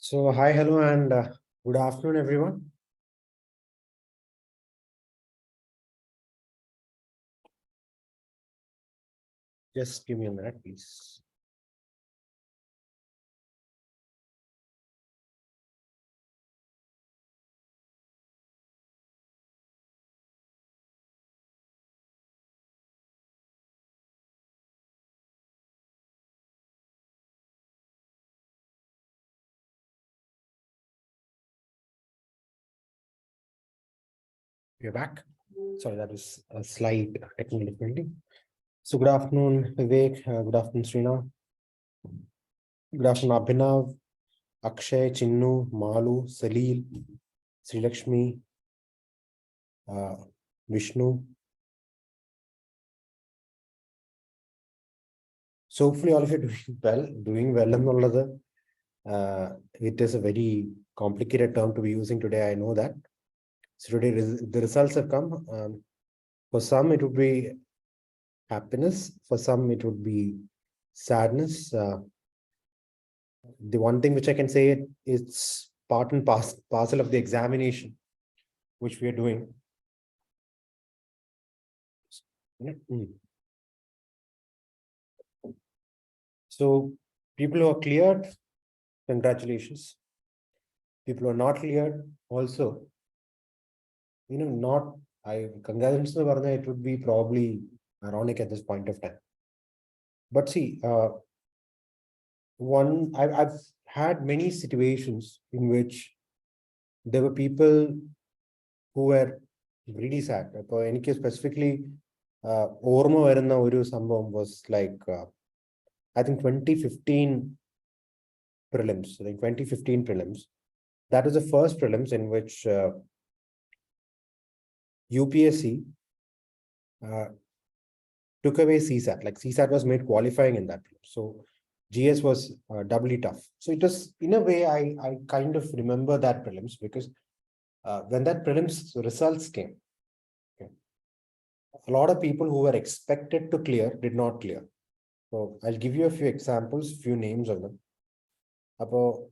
So, hi, hello, and good afternoon, everyone. Just give me a minute, please. We're back. Sorry, that was a slight technical difficulty. So, good afternoon, Vivek. Good afternoon, Srina. Good afternoon, Abhinav, Akshay, Chinnu, Malu, Salil, Sri Lakshmi, Vishnu. So, hopefully, all of you are doing well എന്നുള്ളത്. It is a very complicated term to be using today. I know that. So, today the results have come. For some, it would be happiness. For some, it would be sadness. The one thing which I can say, it's part and parcel of the examination which we are doing. So people who are cleared, congratulations. People who are not cleared also, not congratulations, it would be probably ironic at this point of time. But see, I've had many situations in which there were people who were really sad. In case specifically, Orma Varana Uru Sambhavam was like, I think 2015 prelims. I think 2015 prelims. That was the first prelims in which UPSC took away CSAT. Like CSAT was made qualifying in that. So GS was doubly tough. So it was, in a way, I kind of remember that prelims because when that prelims results came, a lot of people who were expected to clear did not clear. So I'll give you a few examples, few names of them. About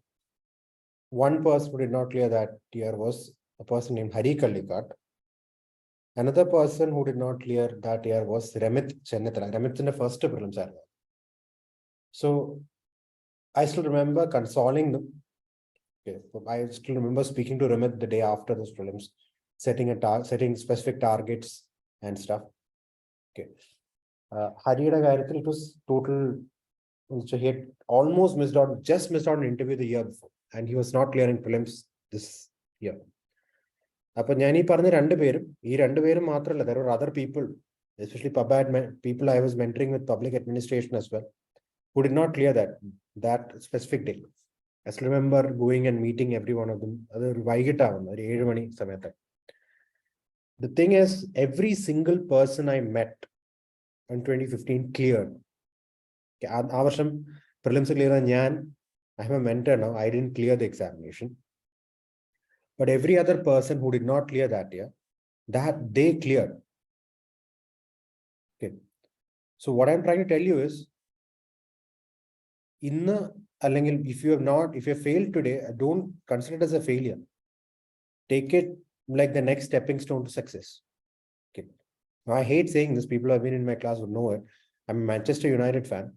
one person who did not clear that year was a person named Hari Kallikat. Another person who did not clear that year was Remit Chennatra. Remit in the first prelims. So I still remember consoling them. Okay, so I still remember speaking to Remit the day after those prelims, setting specific targets and stuff. Okay. Hariyada Gayatri, it was total. So he had almost just missed out an interview the year before, and he was not clearing prelims this year. Upon Yani Parna Randaberum, he Randaberum Matra, there were other people, especially people I was mentoring with public administration as well, who did not clear that specific day. I still remember going and meeting every one of them. The thing is, every single person I met in 2015 cleared. Prelims clear, I am a mentor now. I didn't clear the examination. But every other person who did not clear that year, that they cleared. Okay. So what I'm trying to tell you is, if you have failed today, don't consider it as a failure. Take it like the next stepping stone to success. Okay. Now, I hate saying this. People who have been in my class would know it. I'm a Manchester United fan.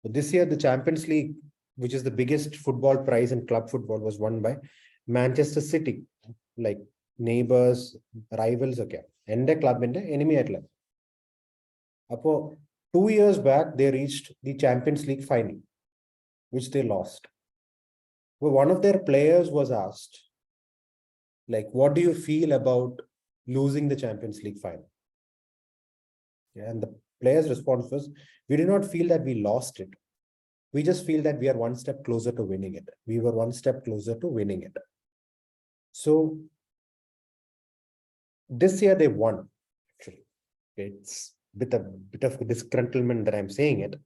But this year, the Champions League, which is the biggest football prize in club football, was won by Manchester City, like neighbors, rivals. Okay, and the club in the enemy at level. 2 years back, they reached the Champions League final, which they lost. Well, one of their players was asked, like, what do you feel about losing the Champions League final? Yeah, and the player's response was, we did not feel that we lost it. We just feel that we are one step closer to winning it. We were one step closer to winning it. So this year they won. Actually, it's a bit of disgruntlement that I'm saying it.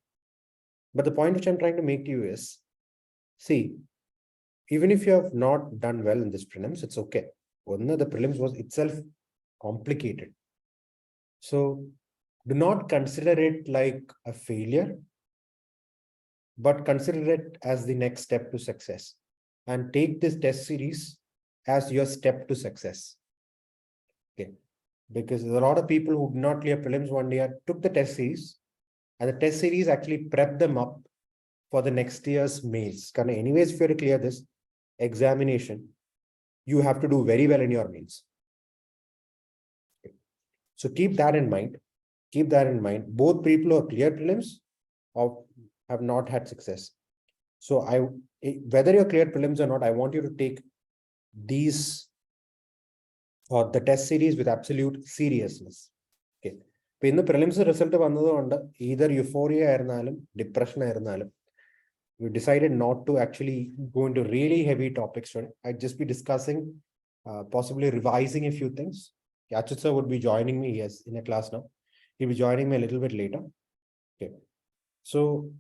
But the point which I'm trying to make to you is, see, even if you have not done well in this prelims, it's okay. One of the prelims was itself complicated. So do not consider it like a failure, but consider it as the next step to success. and take this test series as your step to success. Okay. Because there's a lot of people who did not clear prelims one year, took the test series, and the test series actually prepped them up for the next year's mains. Because anyways, if you have to clear this examination, you have to do very well in your mains. Okay. So keep that in mind. Keep that in mind. Both people who have cleared prelims or have not had success. So whether you're cleared prelims or not, I want you to take these or the test series with absolute seriousness. Okay. In the prelims result of either euphoria or depression, we decided not to actually go into really heavy topics. I'd just be discussing, possibly revising a few things. Yachit sir would be joining me, yes, in a class now. He'll be joining me a little bit later. Okay. So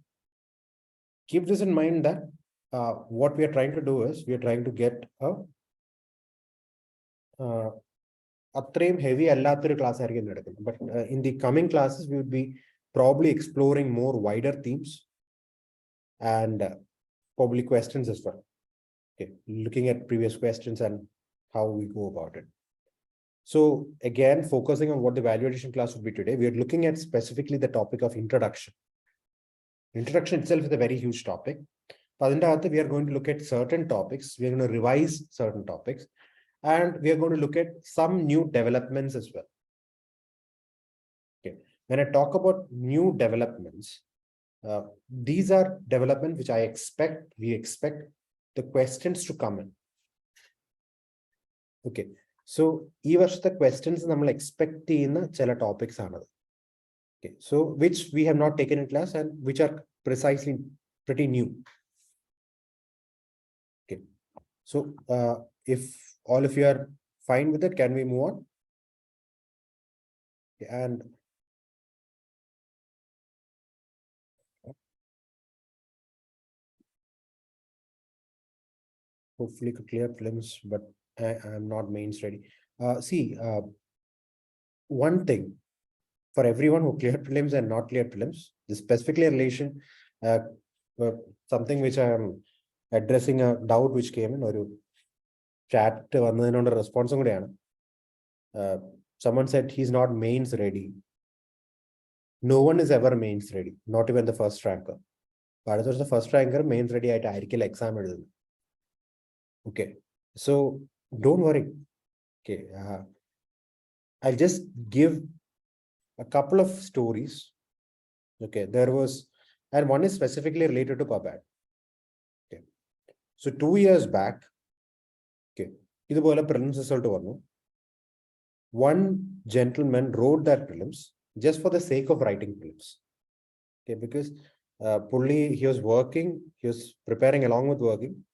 keep this in mind that what we are trying to do is we are trying to get a heavy class. But in the coming classes, we would be probably exploring more wider themes and probably questions as well. Okay, looking at previous questions and how we go about it. So again, focusing on what the value addition class would be today, we are looking at specifically the topic of introduction. Introduction itself is a very huge topic. We are going to look at certain topics. We are going to revise certain topics. And we are going to look at some new developments as well. Okay. When I talk about new developments, these are developments which we expect the questions to come in. Okay. So, the questions we expect in topics. Okay. So, which we have not taken in class and which are precisely pretty new. Okay. So, if all of you are fine with it, can we move on? And hopefully could clear prelims, but I am not mains ready. One thing for everyone who cleared prelims and not cleared prelims, this specifically a relation, something which I am addressing a doubt which came in or chat response. Someone said he's not mains ready. No one is ever mains ready, not even the first ranker. But the first ranker mains ready at exam. Okay, so don't worry. Okay, I'll just give a couple of stories. Okay, there was, and one is specifically related to PubAd. Okay, so 2 years back, okay, prelims result one gentleman wrote that prelims just for the sake of writing prelims. Okay, because he was working, he was preparing along with working.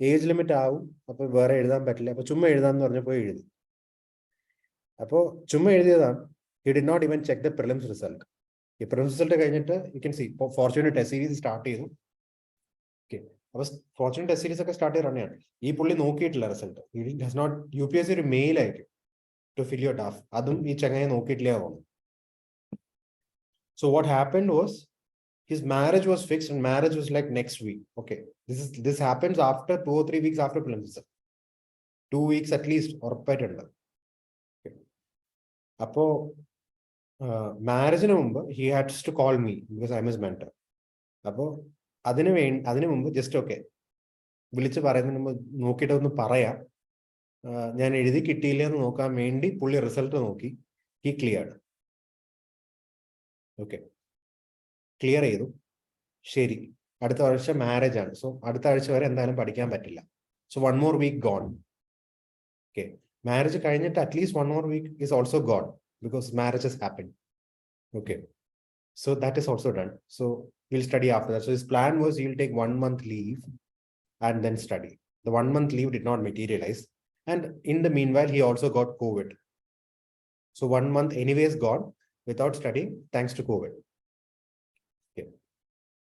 Age limit out, he did not even check the prelims result. The prelims result, you can see, fortunate test series started. Okay. Fortunate test series started running. He pulled no kit result. He does not UPSC mail to fill your DAF. So what happened was his marriage was fixed and marriage was like next week. Okay. This happens after 2 or 3 weeks after prelims. 2 weeks at least or better. Okay. Apo marriage he had to call me because I'm his mentor. Apo just okay. വിളിച്ച് പറയുന്നതിന് മുമ്പ് നോക്കിയിട്ട് ഒന്ന് പറയാം ഞാൻ എഴുതി കിട്ടിയില്ല എന്ന് നോക്കാൻ വേണ്ടി പുള്ളി റിസൾട്ട് നോക്കി ഹി ക്ലിയർഡ് ഓക്കെ ക്ലിയർ ചെയ്തു ശരി അടുത്ത ആഴ്ച മാരേജ് ആണ് സോ അടുത്ത ആഴ്ച വരെ എന്തായാലും പഠിക്കാൻ പറ്റില്ല so 1 more week gone okay marriage കഴിഞ്ഞിട്ട് at least 1 more week is also gone because marriage has happened okay so that is also done so he'll study after that so his plan was he'll take 1 month leave and then study. The 1 month leave did not materialize. And in the meanwhile, he also got COVID. So 1 month anyways gone without studying, thanks to COVID. Okay.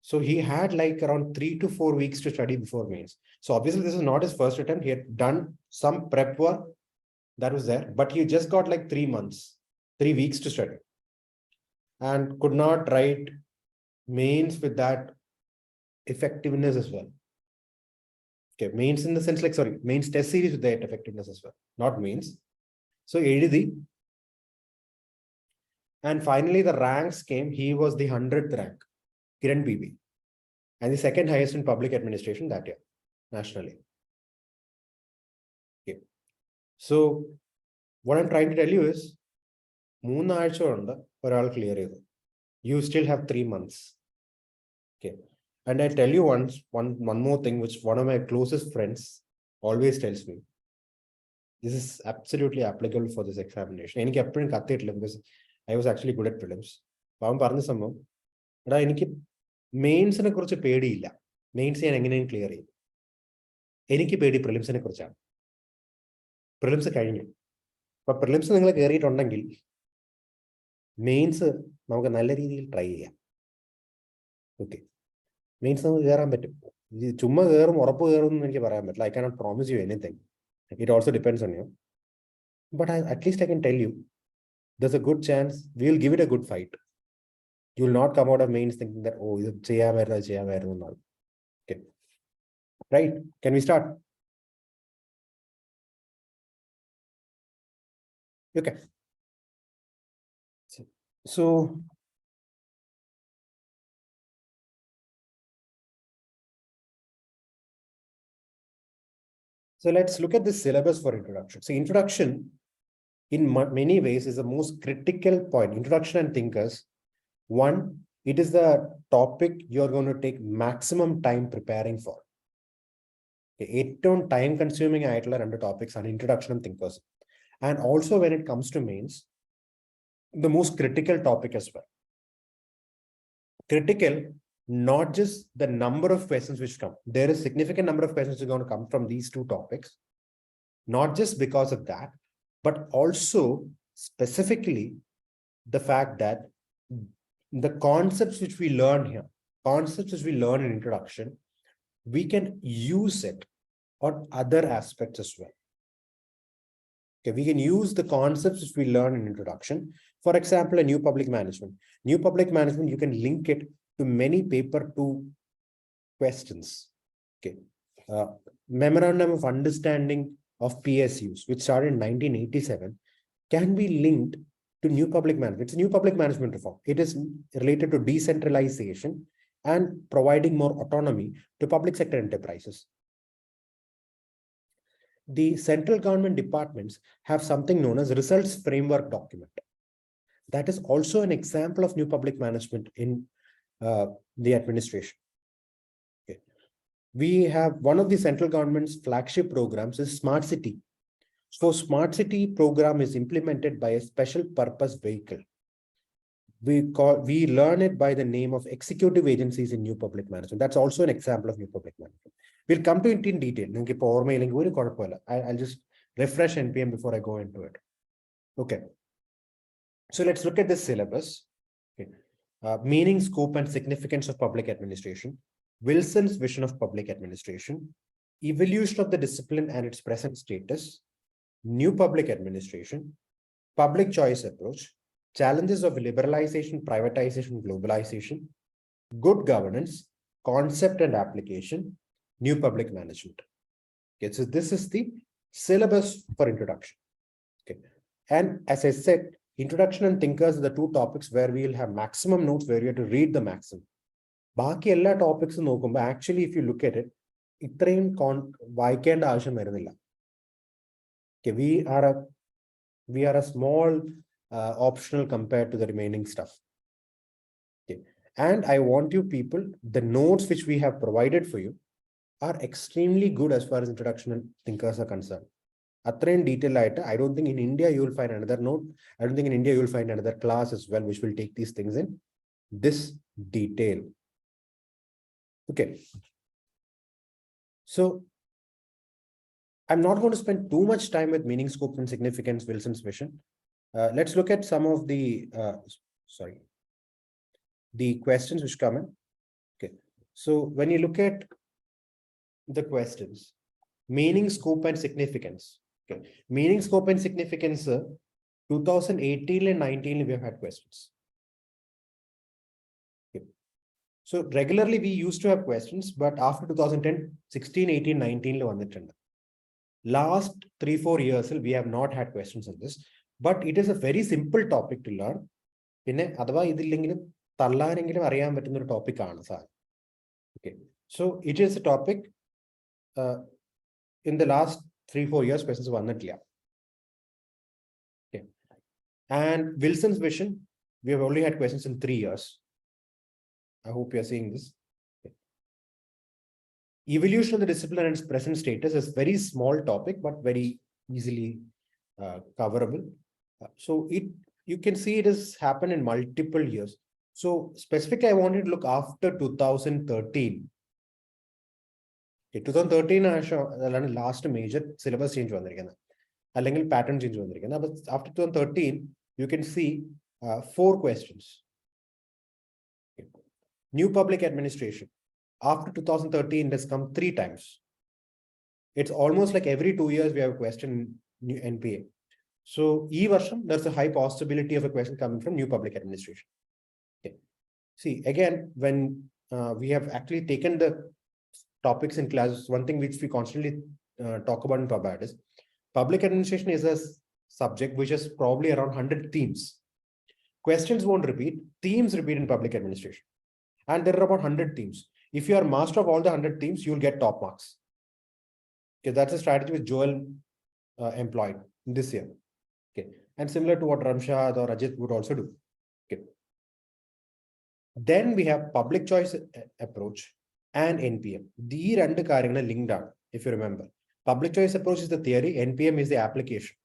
So he had like around 3 to 4 weeks to study before mains. So obviously this is not his first attempt. He had done some prep work that was there, but he just got like 3 months, 3 weeks to study. And could not write mains with that effectiveness as well. Okay, mains in the sense like, sorry, mains test series with that effectiveness as well, not mains. So Edidi. And finally, the ranks came. He was the 100th rank, Kiran BB, and the second highest in public administration that year, nationally. Okay. So what I'm trying to tell you is, clear. You still have 3 months. Okay. And I tell you one more thing, which one of my closest friends always tells me. This is absolutely applicable for this examination. Because I was actually good at prelims. Mains mains clear. Prelims prelims but prelims mains try. Okay. Mains I cannot promise you anything. It also depends on you. But at least I can tell you, there's a good chance we will give it a good fight. You will not come out of mains thinking that, oh, okay. Right? Can we start? Okay. So let's look at the syllabus for introduction. So introduction, in many ways, is the most critical point. Introduction and thinkers. One, it is the topic you're going to take maximum time preparing for. ഏറ്റവും time consuming ആയിട്ടുള്ള രണ്ട് topics are introduction and thinkers. And also when it comes to mains, the most critical topic as well. Critical, not just the number of questions which come. There is significant number of questions which are going to come from these two topics. Not just because of that, but also specifically the fact that the concepts which we learn here, concepts which we learn in introduction, we can use it on other aspects as well. Okay, we can use the concepts which we learn in introduction. For example, a new public management. New public management, you can link it to many paper 2 questions. Okay. Memorandum of Understanding of PSUs, which started in 1987, can be linked to new public management. It's a new public management reform. It is related to decentralization and providing more autonomy to public sector enterprises. The central government departments have something known as results framework document. That is also an example of new public management in the administration. Okay. We have one of the central government's flagship programs is Smart City. So Smart City program is implemented by a special purpose vehicle. We learn it by the name of executive agencies in new public management. That's also an example of new public management. We'll come to it in detail. I'll just refresh NPM before I go into it. Okay. So let's look at this syllabus. Okay. Meaning, scope, and significance of public administration. Wilson's vision of public administration. Evolution of the discipline and its present status. New public administration. Public choice approach. Challenges of liberalization, privatization, globalization. Good governance. Concept and application. New public management. Okay, so this is the syllabus for introduction. Okay, and as I said, introduction and thinkers are the two topics where we will have maximum notes, where you have to read the maximum. Baki ella topics nokumba, actually, if you look at it, itrayum vaikenda avashyam varunilla. Okay, we are a small optional compared to the remaining stuff. Okay, and I want you people, the notes which we have provided for you are extremely good as far as introduction and thinkers are concerned. In detail, I don't think in India you will find another note. I don't think in India you will find another class as well, which will take these things in this detail. Okay. So I'm not going to spend too much time with meaning, scope, and significance, Wilson's vision. Let's look at some of the, the questions which come in. Okay. So when you look at the questions, meaning, scope, and significance. Okay. Meaning, scope, and significance, 2018 and 19 we have had questions. Okay. So regularly we used to have questions, but after 2010, 16, 18, 19, last 3-4 years, we have not had questions on this, but it is a very simple topic to learn. Topic. Okay, so it is a topic in the last 3-4 years, questions were not clear. Okay, and Wilson's vision, we have only had questions in 3 years. I hope you are seeing this. Okay. Evolution of the discipline and its present status is very small topic, but very easily coverable. So you can see it has happened in multiple years. So specifically, I wanted to look after 2013. Okay, 2013 last major syllabus change pattern change. But after 2013, you can see 4 questions. Okay. New public administration. After 2013, it has come 3 times. It's almost like every 2 years we have a question in NPA. So, there's a high possibility of a question coming from new public administration. Okay. See, again, when we have actually taken the topics in classes, one thing which we constantly talk about in PubAd is public administration is a subject which is probably around 100 themes. Questions won't repeat, themes repeat in public administration. And there are about 100 themes. If you are master of all the 100 themes, you'll get top marks. Okay, that's a strategy which Joel employed this year. Okay, and similar to what Ramshad or Ajit would also do. Okay. Then we have public choice approach and NPM. These two കാര്യങ്ങൾ linked ആണ്, if you remember. Public choice approach is the theory, NPM is the application.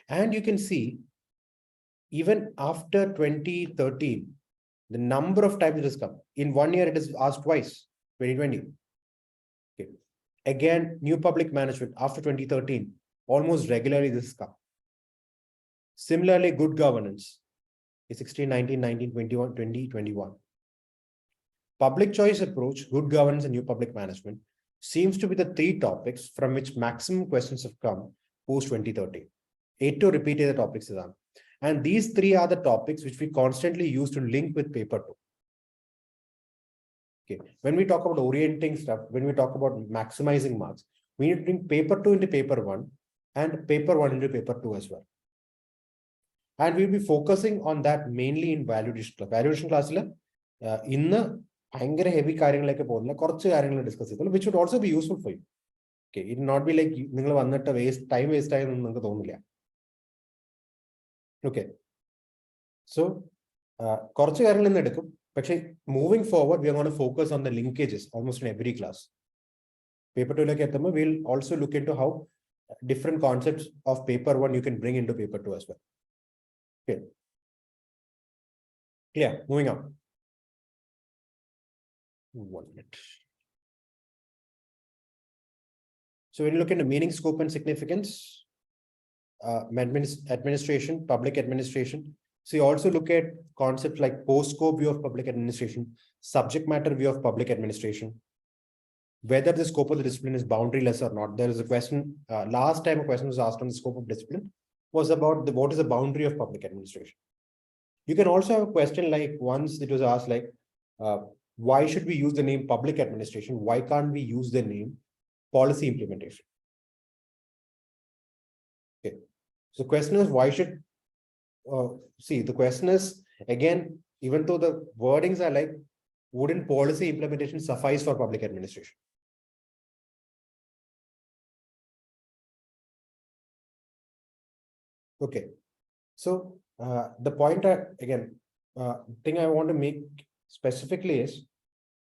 And you can see, even after 2013, the number of times it has come. In 1 year, it is asked twice, 2020. Okay. Again, new public management after 2013, almost regularly this has come. Similarly, good governance is 16, 19, 19, 21, 20, 21. Public choice approach, good governance, and new public management seems to be the 3 topics from which maximum questions have come post 2013. 8 to repeat the topics. And these 3 are the topics which we constantly use to link with paper 2. Okay. When we talk about orienting stuff, when we talk about maximizing marks, we need to bring paper 2 into paper 1 and paper 1 into paper 2 as well. And we'll be focusing on that mainly in valuation class. Valuation class in the heavy discuss, which would also be useful for you. Okay, it will not be like waste time. Okay, so moving forward, we are going to focus on the linkages almost in every class. Paper 2 we'll also look into how different concepts of paper 1 you can bring into paper 2 as well. Okay. Yeah, moving on. 1 minute. So when you look into meaning, scope, and significance, administration, public administration. So you also look at concepts like post-scope view of public administration, subject matter view of public administration, whether the scope of the discipline is boundaryless or not. There is a question, last time a question was asked on the scope of discipline was about what is the boundary of public administration. You can also have a question like once it was asked like, why should we use the name public administration? Why can't we use the name policy implementation? Okay. So the question is, why should, see, the question is, again, even though the wordings are like, wouldn't policy implementation suffice for public administration? Okay. So the point again, thing I want to make specifically is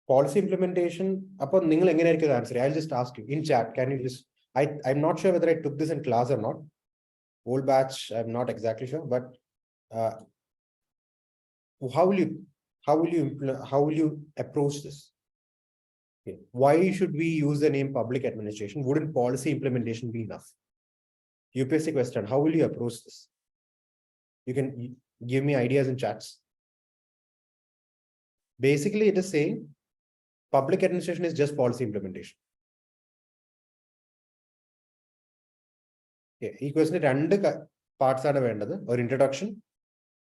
policy implementation. Upon answer, I'll just ask you in chat. Can you just? I'm not sure whether I took this in class or not. Old batch, I'm not exactly sure, but how will you approach this? Okay. Why should we use the name public administration? Wouldn't policy implementation be enough? UPSC question. How will you approach this? You can give me ideas in chats. Basically, it is saying public administration is just policy implementation. Okay, this question two parts are or introduction.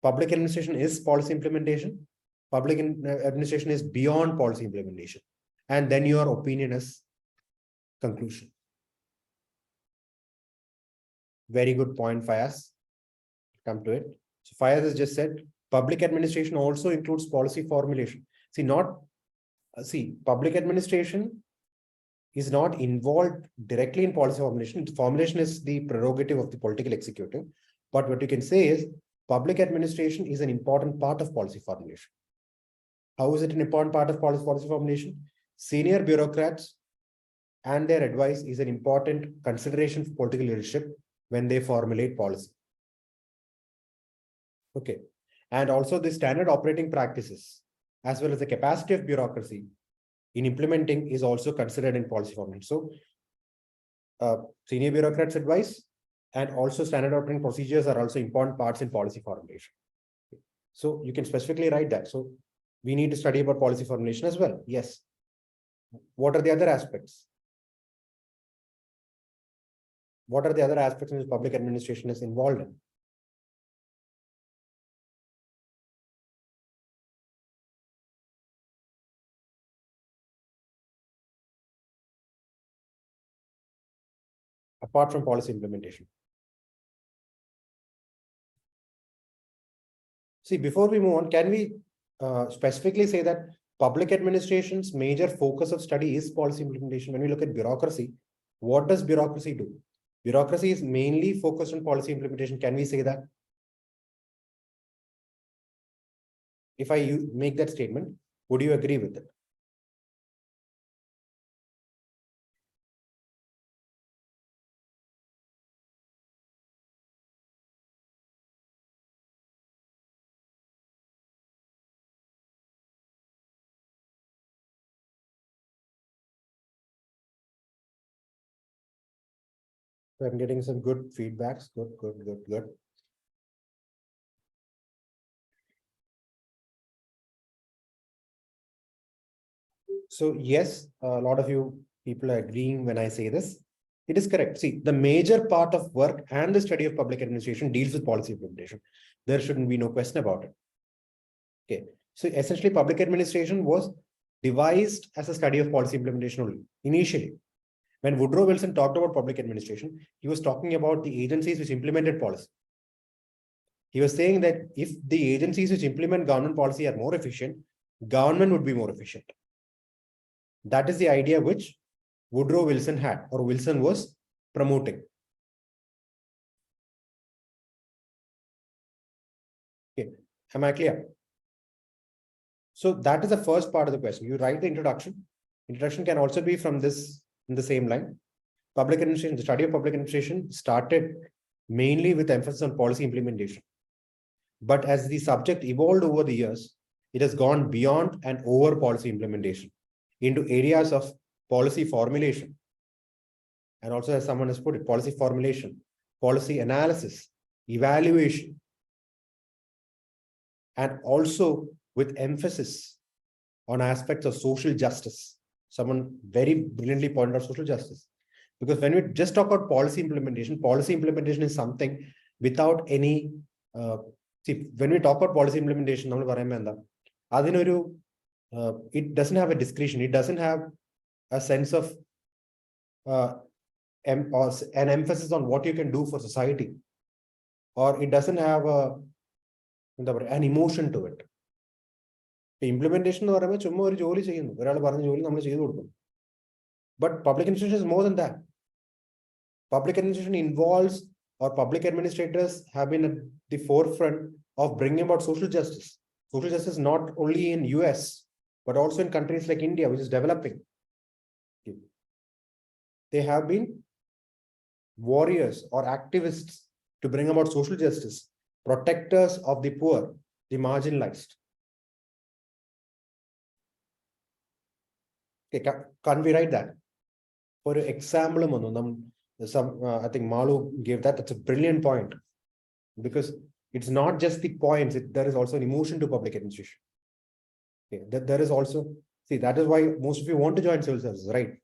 Public administration is policy implementation. Public administration is beyond policy implementation. And then your opinion is conclusion. Very good point, Fayaz. Come to it. So Fayaz has just said, public administration also includes policy formulation. Public administration is not involved directly in policy formulation. Formulation is the prerogative of the political executive. But what you can say is public administration is an important part of policy formulation. How is it an important part of policy formulation? Senior bureaucrats and their advice is an important consideration for political leadership when they formulate policy. Okay. And also the standard operating practices, as well as the capacity of bureaucracy in implementing is also considered in policy formulation. So senior bureaucrats' advice and also standard operating procedures are also important parts in policy formulation. So you can specifically write that. So we need to study about policy formulation as well. Yes. What are the other aspects? What are the other aspects in which public administration is involved in? Apart from policy implementation. See, before we move on, can we specifically say that public administration's major focus of study is policy implementation? When we look at bureaucracy, what does bureaucracy do? Bureaucracy is mainly focused on policy implementation. Can we say that? If I make that statement, would you agree with it? So I'm getting some good feedbacks. Good. So yes, a lot of you people are agreeing when I say this. It is correct. See, the major part of work and the study of public administration deals with policy implementation. There shouldn't be no question about it. Okay. So essentially, public administration was devised as a study of policy implementation only, initially. When Woodrow Wilson talked about public administration, he was talking about the agencies which implemented policy. He was saying that if the agencies which implement government policy are more efficient, government would be more efficient. That is the idea which Woodrow Wilson had, or Wilson was promoting. Okay, am I clear? So that is the first part of the question. You write the introduction. Introduction can also be from this in the same line. Public administration, the study of public administration started mainly with emphasis on policy implementation. But as the subject evolved over the years, it has gone beyond and over policy implementation into areas of policy formulation. And also, as someone has put it, policy formulation, policy analysis, evaluation, and also with emphasis on aspects of social justice. Someone very brilliantly pointed out social justice. Because when we just talk about policy implementation is something without any, when we talk about policy implementation, it doesn't have a discretion. It doesn't have a sense of an emphasis on what you can do for society, or it doesn't have an emotion to it. Implementation but public administration is more than that. Public administration involves, or public administrators have been at the forefront of bringing about social justice. Social justice not only in US, but also in countries like India, which is developing. They have been warriors or activists to bring about social justice, protectors of the poor, the marginalized. Okay, can't we write that? For example, I think Malu gave that. That's a brilliant point, because it's not just the points, there is also an emotion to public administration. Okay, there is also, see, that is why most of you want to join civil services, right?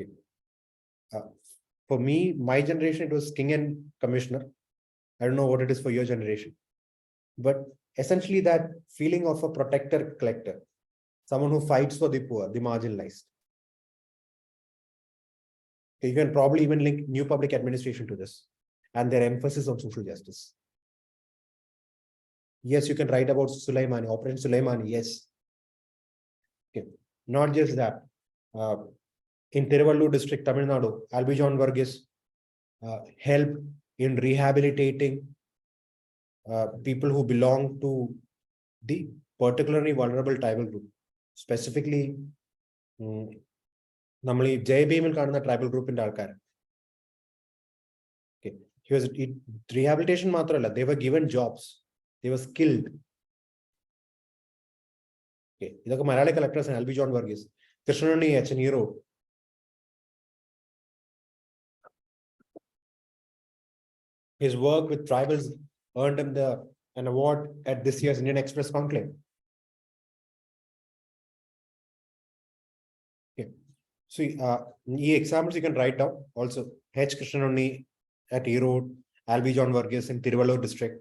Okay. For me, my generation, it was king and commissioner. I don't know what it is for your generation, but essentially that feeling of a protector collector, someone who fights for the poor, the marginalized. You can probably even link new public administration to this and their emphasis on social justice. Yes, you can write about Sulaimani, Operation Sulaimani, yes. Okay. Not just that. In Tiruvallur district, Tamil Nadu, Albi John Varghese helped in rehabilitating people who belong to the particularly vulnerable tribal group. Specifically, normally JBMil കാണുന്ന tribal group in ആൾക്കാർ. Okay. Rehabilitation മാത്രമല്ല, they were given jobs. They were skilled. Okay. ഇതൊക്കെ Malayali collectors Albi John Varghese, Krishnanani H. Hero. His work with tribals earned him an award at this year's Indian Express Conclave. Okay. So, examples you can write down also. H. Krishnanani at Erode, Albi John Varghese in Tiruvallur district.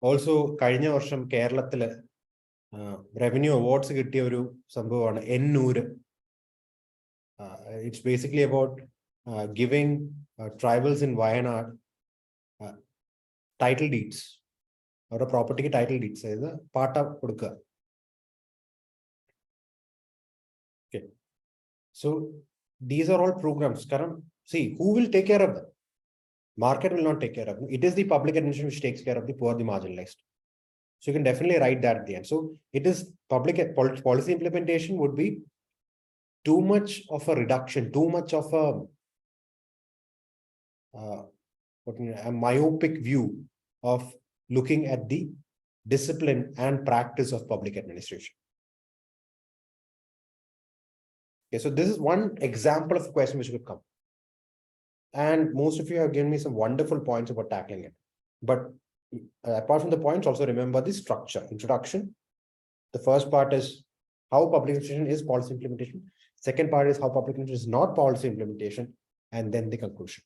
Also, കഴിഞ്ഞ വർഷം കേരളത്തില് revenue awards കിട്ടിയ ഒരു സംഭവമാണ് എന്നൂര്. It's basically about giving tribals in Wayanad title deeds or a property title deeds. Part of കൊടുക്കുക. Okay. So these are all programs. See, who will take care of them? Market will not take care of them. It is the public administration which takes care of the poor, the marginalized. So you can definitely write that at the end. So it is public policy implementation would be too much of a reduction, too much of a myopic view of looking at the discipline and practice of public administration. Okay, so this is one example of a question which could come. And most of you have given me some wonderful points about tackling it. But apart from the points, also remember the structure. Introduction. The first part is how public administration is policy implementation. Second part is how public administration is not policy implementation. And then the conclusion.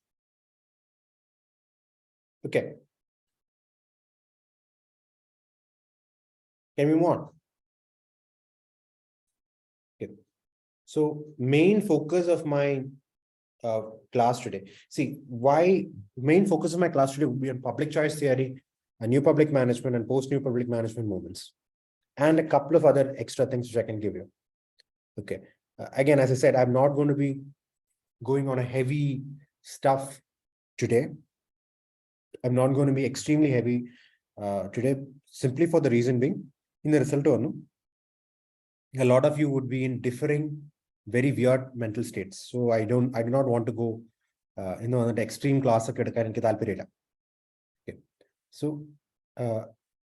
Okay. Can we move on? Okay. So main focus of my class today. See, why main focus of my class today would be on public choice theory, new public management and post-new public management movements, and a couple of other extra things which I can give you. Okay. Again, as I said, I'm not going to be going on a heavy stuff today. I'm not going to be extremely heavy today, simply for the reason being, in the result, a lot of you would be in differing, very weird mental states. So I do not want to go in the extreme class. Okay. So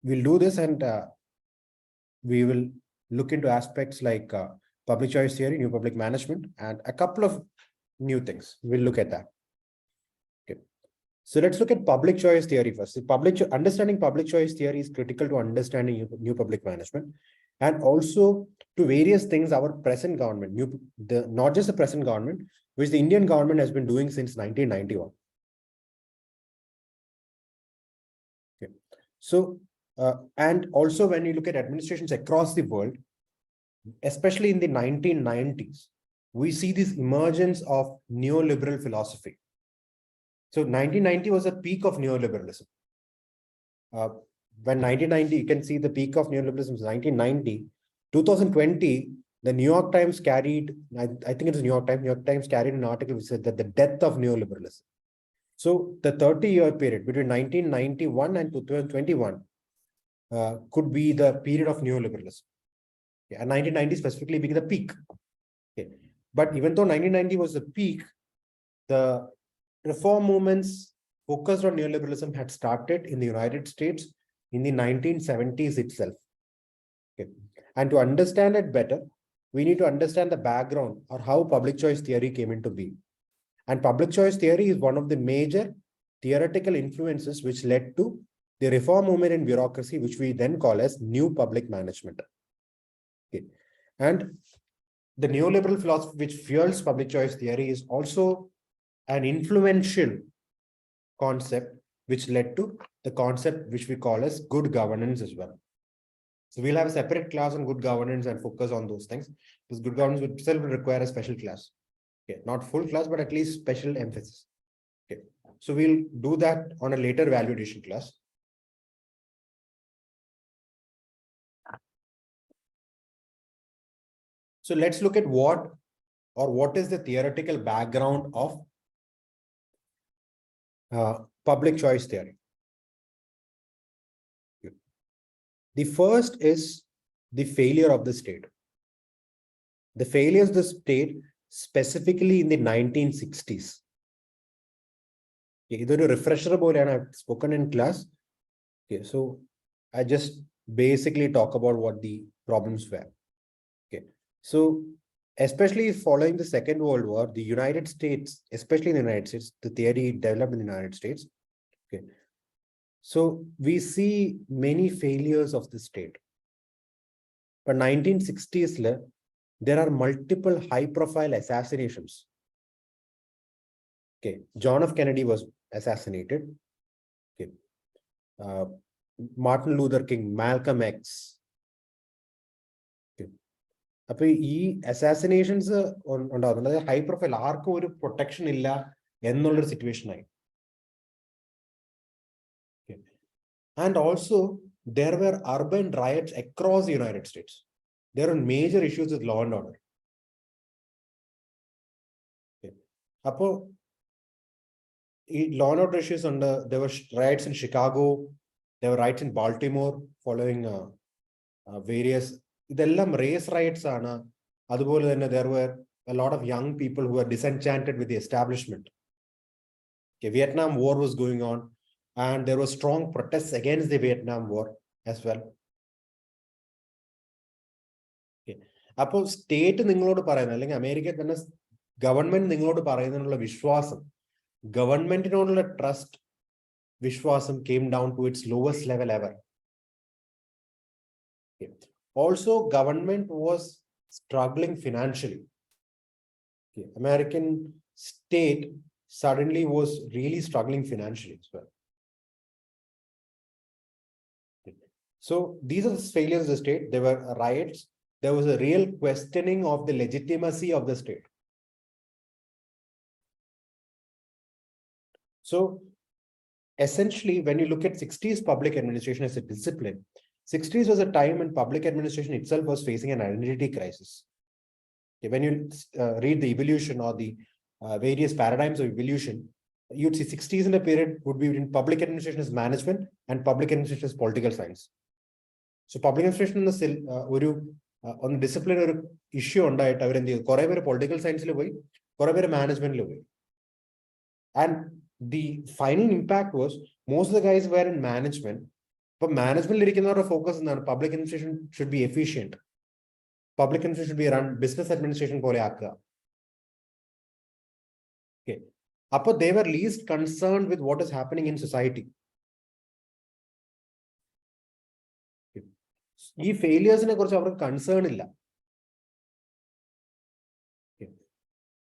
we'll do this, and we will look into aspects like public choice theory, new public management, and a couple of new things. We'll look at that. Okay. So let's look at public choice theory first. Understanding public choice theory is critical to understanding new public management, and also to various things our present government, not just the present government, which the Indian government has been doing since 1991. Okay. So, and also when you look at administrations across the world, especially in the 1990s, we see this emergence of neoliberal philosophy. So 1990 was a peak of neoliberalism. When 1990, you can see the peak of neoliberalism was 1990. 2020, the New York Times carried, I think it was New York Times carried an article which said that the death of neoliberalism. So the 30-year period between 1991 and 2021 could be the period of neoliberalism. Okay. And 1990 specifically being the peak. Okay. But even though 1990 was the peak, the reform movements focused on neoliberalism had started in the United States in the 1970s itself. Okay. And to understand it better, we need to understand the background or how public choice theory came into being. And public choice theory is one of the major theoretical influences which led to the reform movement in bureaucracy, which we then call as new public management. Okay. And the neoliberal philosophy which fuels public choice theory is also an influential concept which led to the concept which we call as good governance as well. So we'll have a separate class on good governance and focus on those things, because good governance itself will require a special class. Okay, not full class, but at least special emphasis. Okay, so we'll do that on a later value addition class. So let's look at what is the theoretical background of public choice theory. The first is the failure of the state. The failures of the state specifically in the 1960s. This is a refresher I've spoken in class. Okay, so I just basically talk about what the problems were. Okay, so especially following the Second World War, the United States, especially in the United States, the theory developed in the United States. Okay, so we see many failures of the state. But 1960s, there are multiple high-profile assassinations. Okay, John F. Kennedy was assassinated. Okay, Martin Luther King, Malcolm X. Okay, these assassinations on high-profile arco protection illa ennulla situation. Okay, and also there were urban riots across the United States. There are major issues with law and order. Okay, law and order issues there were riots in Chicago, there were riots in Baltimore following various race riots. There were a lot of young people who were disenchanted with the establishment. Okay, Vietnam War was going on, and there were strong protests against the Vietnam War as well. Okay, state American government government trust Vishwasam came down to its lowest level ever. Okay. Also, government was struggling financially. Okay. American state suddenly was really struggling financially as well. Okay. So these are the failures of the state. There were riots. There was a real questioning of the legitimacy of the state. So essentially, when you look at 60s public administration as a discipline, 60s was a time when public administration itself was facing an identity crisis. Okay, when you read the evolution or the various paradigms of evolution, you'd see 60s in a period would be between public administration as management and public administration as political science. So public administration on discipline or issue on diet, political science management. And the final impact was most of the guys were in management, but management focus on public administration should be efficient. Public administration should be run business administration. Okay. They were least concerned with what is happening in society. These failures are concerned.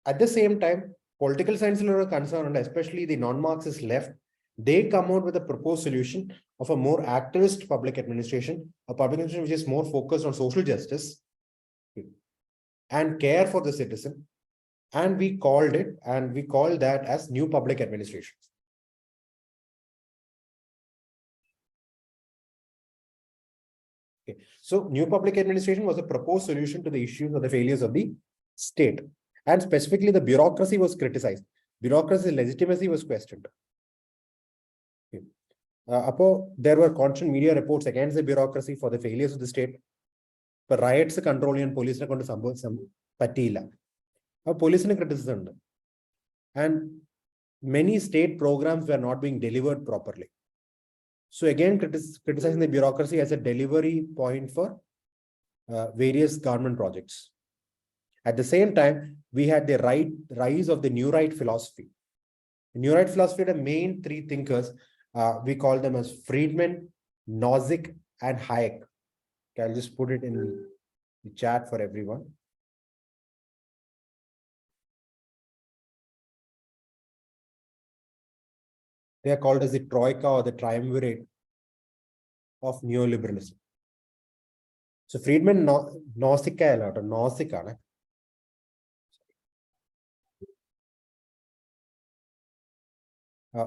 At the same time, political science are concerned, especially the non-Marxist left. They come out with a proposed solution of a more activist public administration, a public administration which is more focused on social justice and care for the citizen. And we called that as new public administration. Okay. So new public administration was a proposed solution to the issues or the failures of the state. And specifically, the bureaucracy was criticized. Bureaucracy's legitimacy was questioned. Okay. There were constant media reports against the bureaucracy for the failures of the state. But riots controlling and police patila. Police criticism. And many state programs were not being delivered properly. So again, criticizing the bureaucracy as a delivery point for various government projects. At the same time, we had the rise of the New Right philosophy. The New Right philosophy, the main three thinkers, we call them as Friedman, Nozick, and Hayek. Okay, I'll just put it in the chat for everyone. They are called as the troika or the triumvirate of neoliberalism. So Friedman Nozick.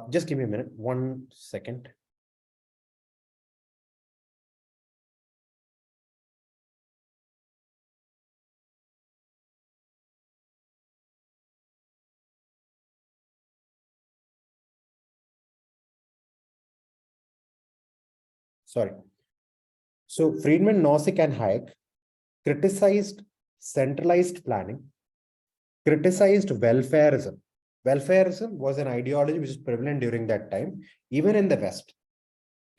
Just give me a minute, 1 second. Sorry. So Friedman, Nozick, and Hayek criticized centralized planning, criticized welfareism. Welfareism was an ideology which is prevalent during that time, even in the West.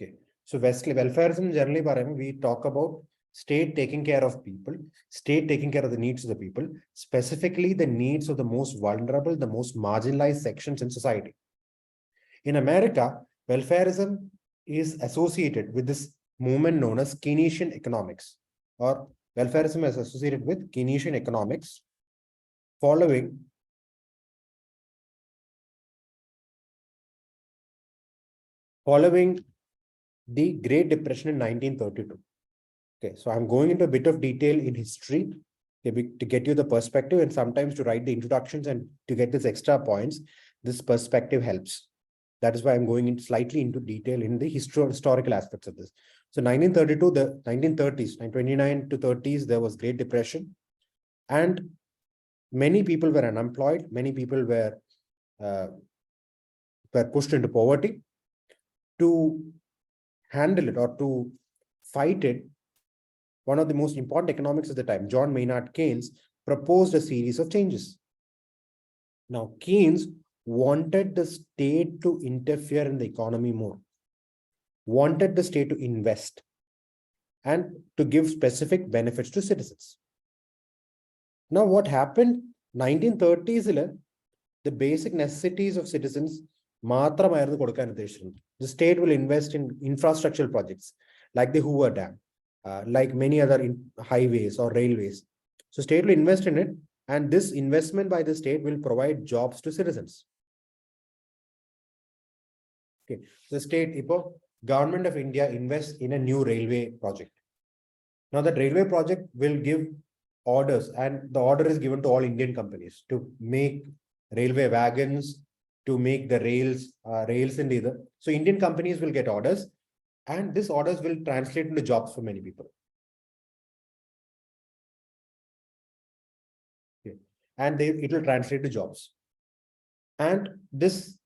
Okay. So Westly welfareism generally, we talk about state taking care of people, state taking care of the needs of the people, specifically the needs of the most vulnerable, the most marginalized sections in society. In America, welfareism is associated with this movement known as Keynesian economics, or welfareism is associated with Keynesian economics following the Great Depression in 1932. Okay, so I'm going into a bit of detail in history to get you the perspective, and sometimes to write the introductions and to get this extra points, this perspective helps. That is why I'm going slightly into detail in the historical aspects of this. So 1932, the 1930s, 1929 to 30s, there was Great Depression, and many people were unemployed. Many people were pushed into poverty. To handle it or to fight it, one of the most important economics at the time, John Maynard Keynes, proposed a series of changes. Now, Keynes wanted the state to interfere in the economy more, wanted the state to invest and to give specific benefits to citizens. Now, what happened? 1930s, the basic necessities of citizens, the state will invest in infrastructural projects like the Hoover Dam, like many other highways or railways. So state will invest in it, and this investment by the state will provide jobs to citizens. Okay, the state, government of India invests in a new railway project. Now that railway project will give orders, and the order is given to all Indian companies to make railway wagons, to make the rails in either. So Indian companies will get orders, and these orders will translate into jobs for many people. Okay. And it will translate to jobs. And this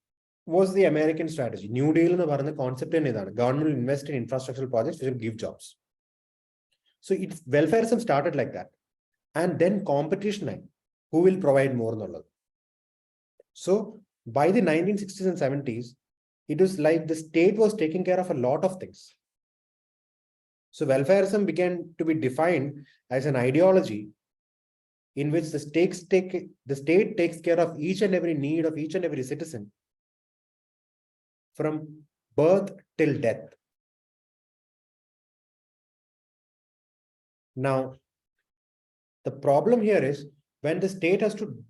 was the American strategy. New Deal in the concept in government will invest in infrastructural projects which will give jobs. So it's welfareism started like that. And then competition, who will provide more knowledge. So by the 1960s and 70s, it was like the state was taking care of a lot of things. So welfareism began to be defined as an ideology in which the state takes care of each and every need of each and every citizen from birth till death. Now, the problem here is when the state has to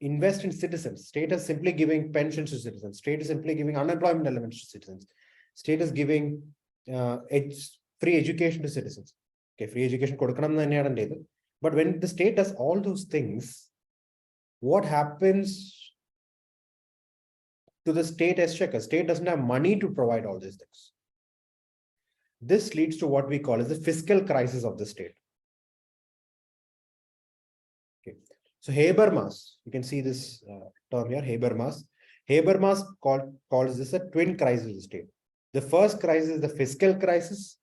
invest in citizens, state is simply giving pensions to citizens, state is simply giving unemployment elements to citizens, state is giving free education to citizens. Okay, free education. But when the state does all those things, what happens to the state exchequer? State doesn't have money to provide all these things. This leads to what we call as the fiscal crisis of the state. Okay. So Habermas, you can see this term here, Habermas. Habermas calls this a twin crisis of the state. The first crisis is the fiscal crisis.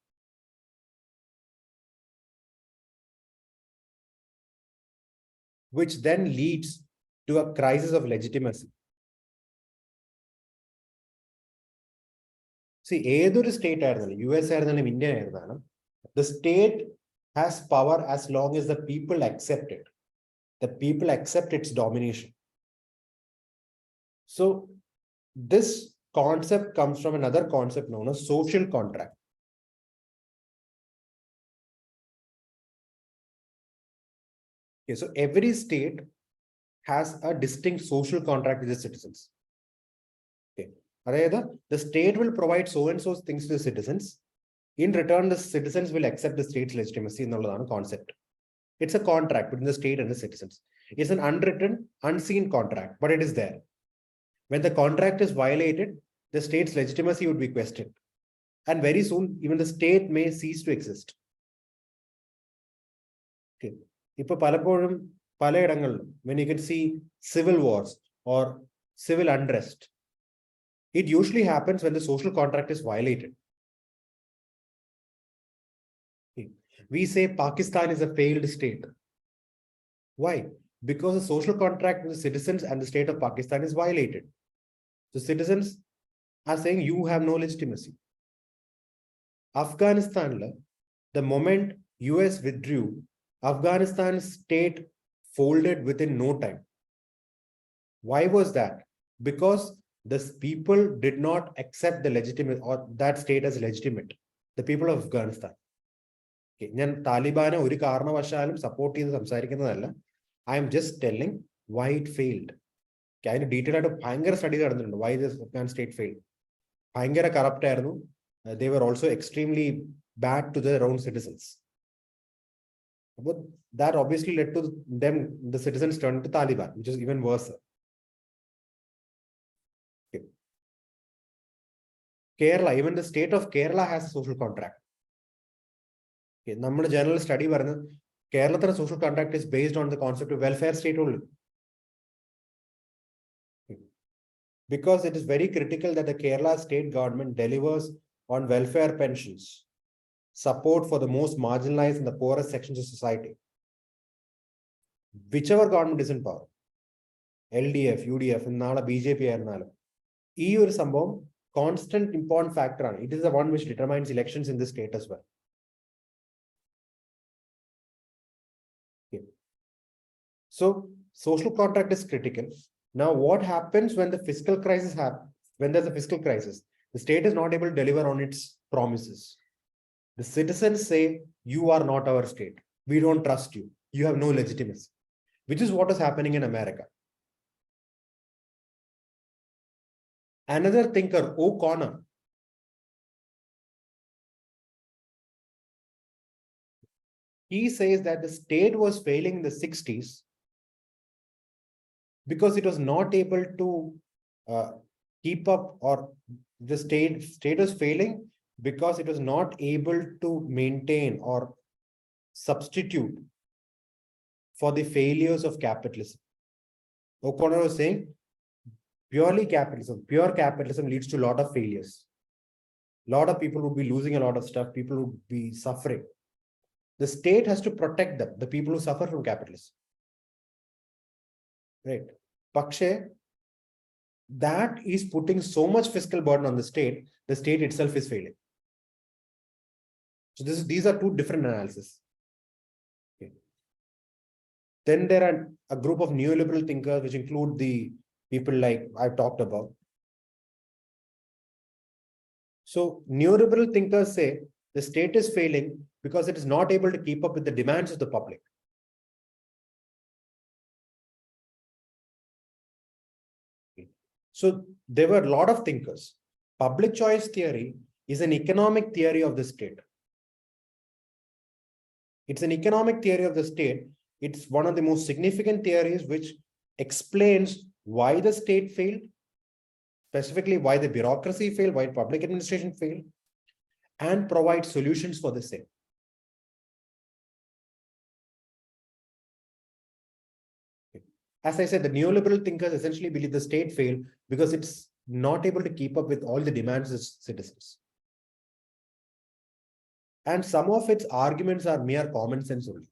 Which then leads to a crisis of legitimacy. See, either state US or India, the state has power as long as the people accept it. The people accept its domination. So this concept comes from another concept known as social contract. Okay, so every state has a distinct social contract with its citizens. Okay. The state will provide so and so things to the citizens. In return, the citizens will accept the state's legitimacy in the concept. It's a contract between the state and the citizens. It's an unwritten, unseen contract, but it is there. When the contract is violated, the state's legitimacy would be questioned. And very soon, even the state may cease to exist. Okay. When you can see civil wars or civil unrest, it usually happens when the social contract is violated. Okay. We say Pakistan is a failed state. Why? Because the social contract with the citizens and the state of Pakistan is violated. The citizens are saying you have no legitimacy. Afghanistan, the moment US withdrew, Afghanistan's state folded within no time. Why was that? Because the people did not accept the legitimate or that state as legitimate. The people of Afghanistan. Taliban support I am just telling why it failed. Detailed study why this Afghan state failed. Corrupt. They were also extremely bad to their own citizens. But that obviously led to them, the citizens turned to Taliban, which is even worse. Okay. Kerala, even the state of Kerala has a social contract. Okay. Number general study, Kerala social contract is based on the concept of welfare state only. Okay. Because it is very critical that the Kerala state government delivers on welfare pensions, support for the most marginalized and the poorest sections of society. Whichever government is in power, LDF, UDF, and now BJP, EU is a constant important factor. It is the one which determines elections in this state as well. Okay. So, social contract is critical. Now, what happens when the fiscal crisis happens? When there's a fiscal crisis, the state is not able to deliver on its promises. The citizens say, you are not our state. We don't trust you. You have no legitimacy, which is what is happening in America. Another thinker, O'Connor, he says that the state was failing in the 60s because it was not able to keep up, or the state was failing because it was not able to maintain or substitute for the failures of capitalism. O'Connor was saying pure capitalism leads to a lot of failures. A lot of people would be losing a lot of stuff. People would be suffering. The state has to protect them, the people who suffer from capitalism. Right. Pakshe, that is putting so much fiscal burden on the state itself is failing. So these are two different analyses. Okay. Then there are a group of neoliberal thinkers, which include the people like I've talked about. So neoliberal thinkers say the state is failing because it is not able to keep up with the demands of the public. So there were a lot of thinkers. Public choice theory is an economic theory of the state. It's an economic theory of the state. It's one of the most significant theories which explains why the state failed, specifically why the bureaucracy failed, why public administration failed, and provide solutions for the same. As I said, the neoliberal thinkers essentially believe the state failed because it's not able to keep up with all the demands of citizens. And some of its arguments are mere common sense only.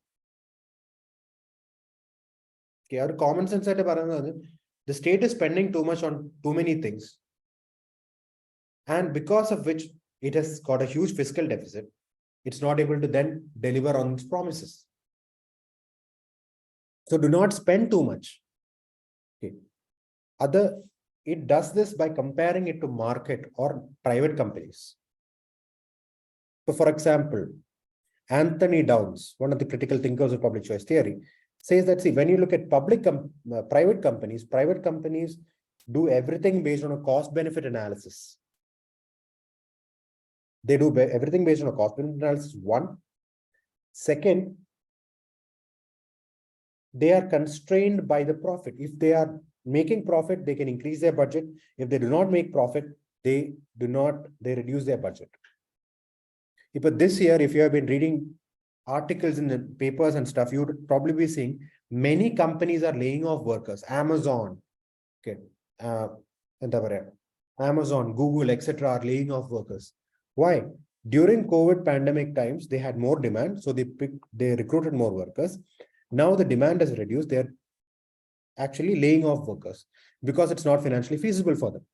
Okay, our common sense, the state is spending too much on too many things. And because of which it has got a huge fiscal deficit, it's not able to then deliver on its promises. So do not spend too much. Okay. It does this by comparing it to market or private companies. So for example, Anthony Downs, one of the critical thinkers of public choice theory, says that, see, when you look at private companies do everything based on a cost-benefit analysis. They do everything based on a cost-benefit analysis, one. Second, they are constrained by the profit. If they are making profit, they can increase their budget. If they do not make profit, they reduce their budget. But this year, if you have been reading articles in the papers and stuff, you would probably be seeing many companies are laying off workers. Amazon, okay, Amazon, Google, etc. are laying off workers. Why? During COVID pandemic times, they had more demand, so they recruited more workers. Now the demand has reduced. They're actually laying off workers because it's not financially feasible for them.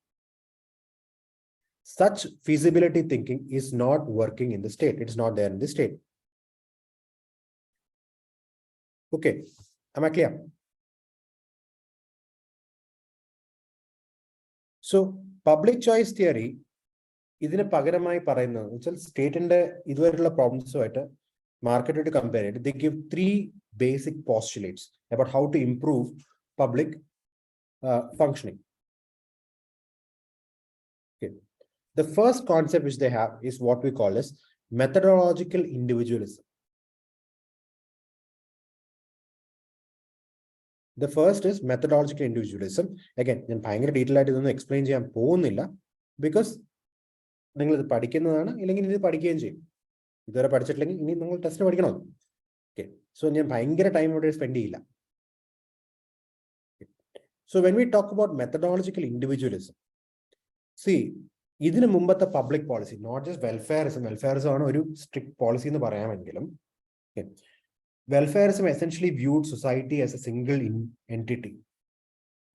Such feasibility thinking is not working in the state. It's not there in the state. Okay, am I clear? So public choice theory, ഇതിന് പകരമായി പറയുന്നത് വെച്ചാൽ സ്റ്റേറ്റിന്റെ ഇതുവരെയുള്ള പ്രോബ്ലംസുമായിട്ട് മാർക്കറ്റായിട്ട് compare ചെയ്തിട്ട് they give 3 basic postulates about how to improve public functioning. Okay. The first concept which they have is what we call as methodological individualism. The first is methodological individualism. Again, ഞാൻ ഭയങ്കര detail ആയിട്ട് ഇതൊന്നും explain ചെയ്യാൻ പോകുന്നില്ല because നിങ്ങൾ ഇത് പഠിക്കുന്നതാണ്, ഇല്ലെങ്കിൽ ഇത് പഠിക്കുകയും ചെയ്യും. ഇതുവരെ പഠിച്ചിട്ടില്ലെങ്കിൽ ഇനി നിങ്ങൾ ടെസ്റ്റ് പഠിക്കണം. ഓക്കെ, സോ ഞാൻ ഭയങ്കര ടൈം ഇവിടെ സ്പെൻഡ് ചെയ്യില്ല. So when we talk about methodological individualism, see, ഇതിന് മുമ്പത്തെ പബ്ലിക് പോളിസി, നോട്ട് ജസ്റ്റ് വെൽഫെയറിസം ആണ് ഒരു സ്ട്രിക്ട് പോളിസി എന്ന് പറയാമെങ്കിലും, welfareism essentially viewed society as a single entity,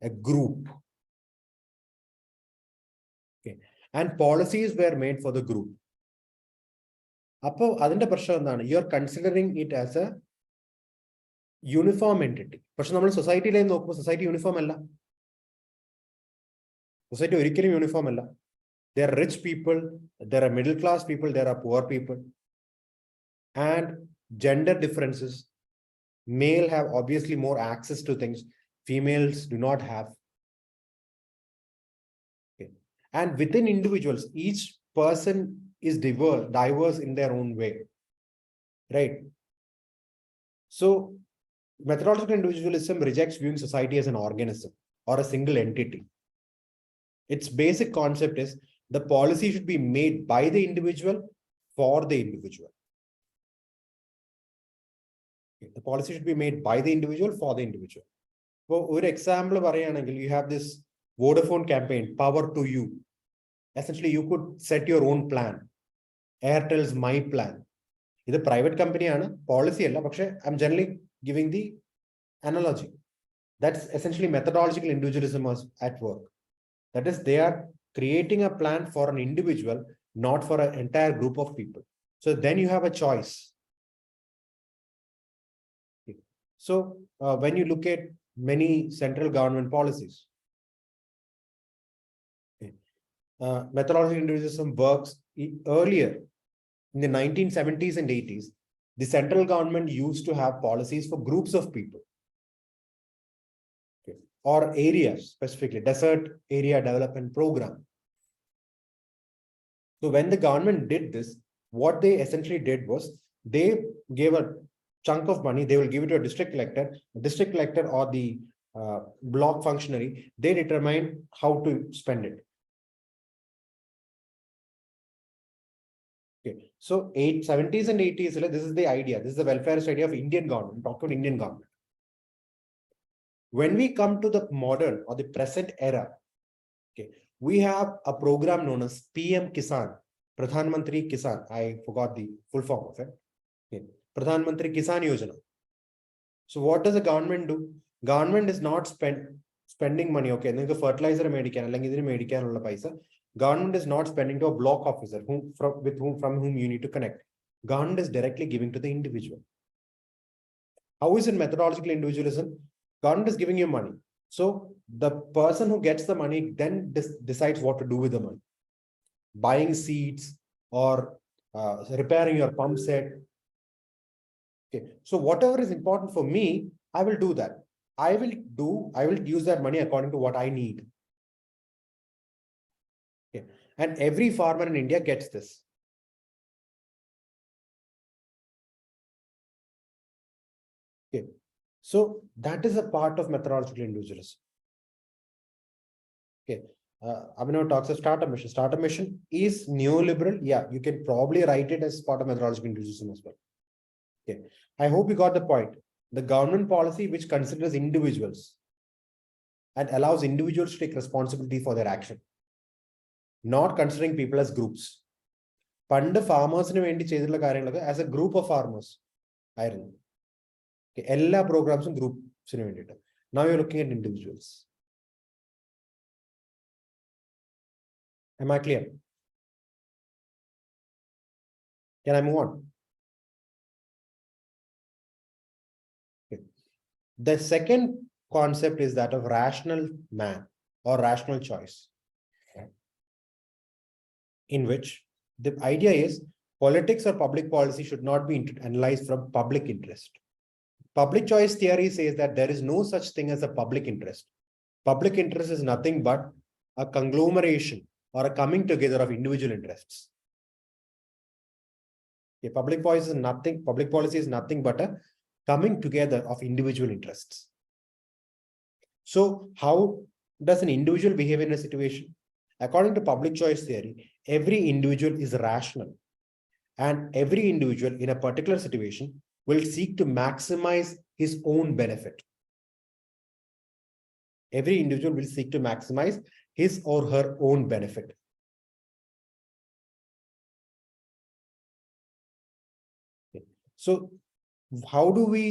a group. Okay. And policies were made for the group. Appo adinte prasham endana, you are considering it as a uniform entity. പക്ഷെ നമ്മൾ സൊസൈറ്റിയിലേക്ക് നോക്കുമ്പോൾ society uniform അല്ല. Society ഒരിക്കലും uniform അല്ല. There are rich people, there are middle class people, there are poor people. And gender differences. Male have obviously more access to things. Females do not have. Okay. And within individuals, each person is diverse in their own way. Right? So, methodological individualism rejects viewing society as an organism or a single entity. Its basic concept is the policy should be made by the individual for the individual. The policy should be made by the individual for the individual. For example, you have this Vodafone campaign, Power to You. Essentially, you could set your own plan. Airtel's My Plan. This is a private company, policy, but I'm generally giving the analogy. That's essentially methodological individualism at work. That is, they are creating a plan for an individual, not for an entire group of people. So then you have a choice. So when you look at many central government policies, methodological individualism works earlier in the 1970s and 80s. The central government used to have policies for groups of people. Okay. Or areas, specifically desert area development program. So when the government did this, what they essentially did was they gave a chunk of money, they will give it to a district collector or the block functionary. They determine how to spend it. Okay. So 70s and 80s, this is the idea. This is the welfare idea of Indian government. Talk about Indian government. When we come to the modern or the present era, okay, we have a program known as PM Kisan, Pradhan Mantri Kisan. I forgot the full form of it. Okay. Pradhan Mantri Kisan Yojana. So what does the government do? Government is not spending money. Okay, fertilizer paisa. Government is not spending to a block officer from whom you need to connect. Government is directly giving to the individual. How is it methodological individualism? Government is giving you money. So the person who gets the money then decides what to do with the money. Buying seeds or repairing your pump set. Okay. So whatever is important for me, I will do that. I will use that money according to what I need. Okay. And every farmer in India gets this. Okay. So that is a part of methodological individualism. Okay. Abhinav talks of startup mission. Startup mission is neoliberal. Yeah, you can probably write it as part of methodological individualism as well. Okay. I hope you got the point. The government policy which considers individuals and allows individuals to take responsibility for their action, not considering people as groups. പണ്ട് ഫാമേഴ്സിന് വേണ്ടി ചെയ്തിട്ടുള്ള കാര്യങ്ങളൊക്കെ as A group of farmers ആയിരുന്നു. എല്ലാ പ്രോഗ്രാംസും ഗ്രൂപ്പ്സിന് വേണ്ടിയിട്ട്. Now you're looking at individuals. Am I clear? Can I move on? Okay. The second concept is that of rational man or rational choice, in which the idea is politics or public policy should not be analyzed from public interest. Public choice theory says that there is no such thing as a public interest. Public interest is nothing but a conglomeration or a coming together of individual interests. Okay, public policy is nothing but a coming together of individual interests. So how does an individual behave in a situation? According to public choice theory, every individual is rational, and every individual in a particular situation will seek to maximize his own benefit. Every individual will seek to maximize his or her own benefit. Okay. So how do we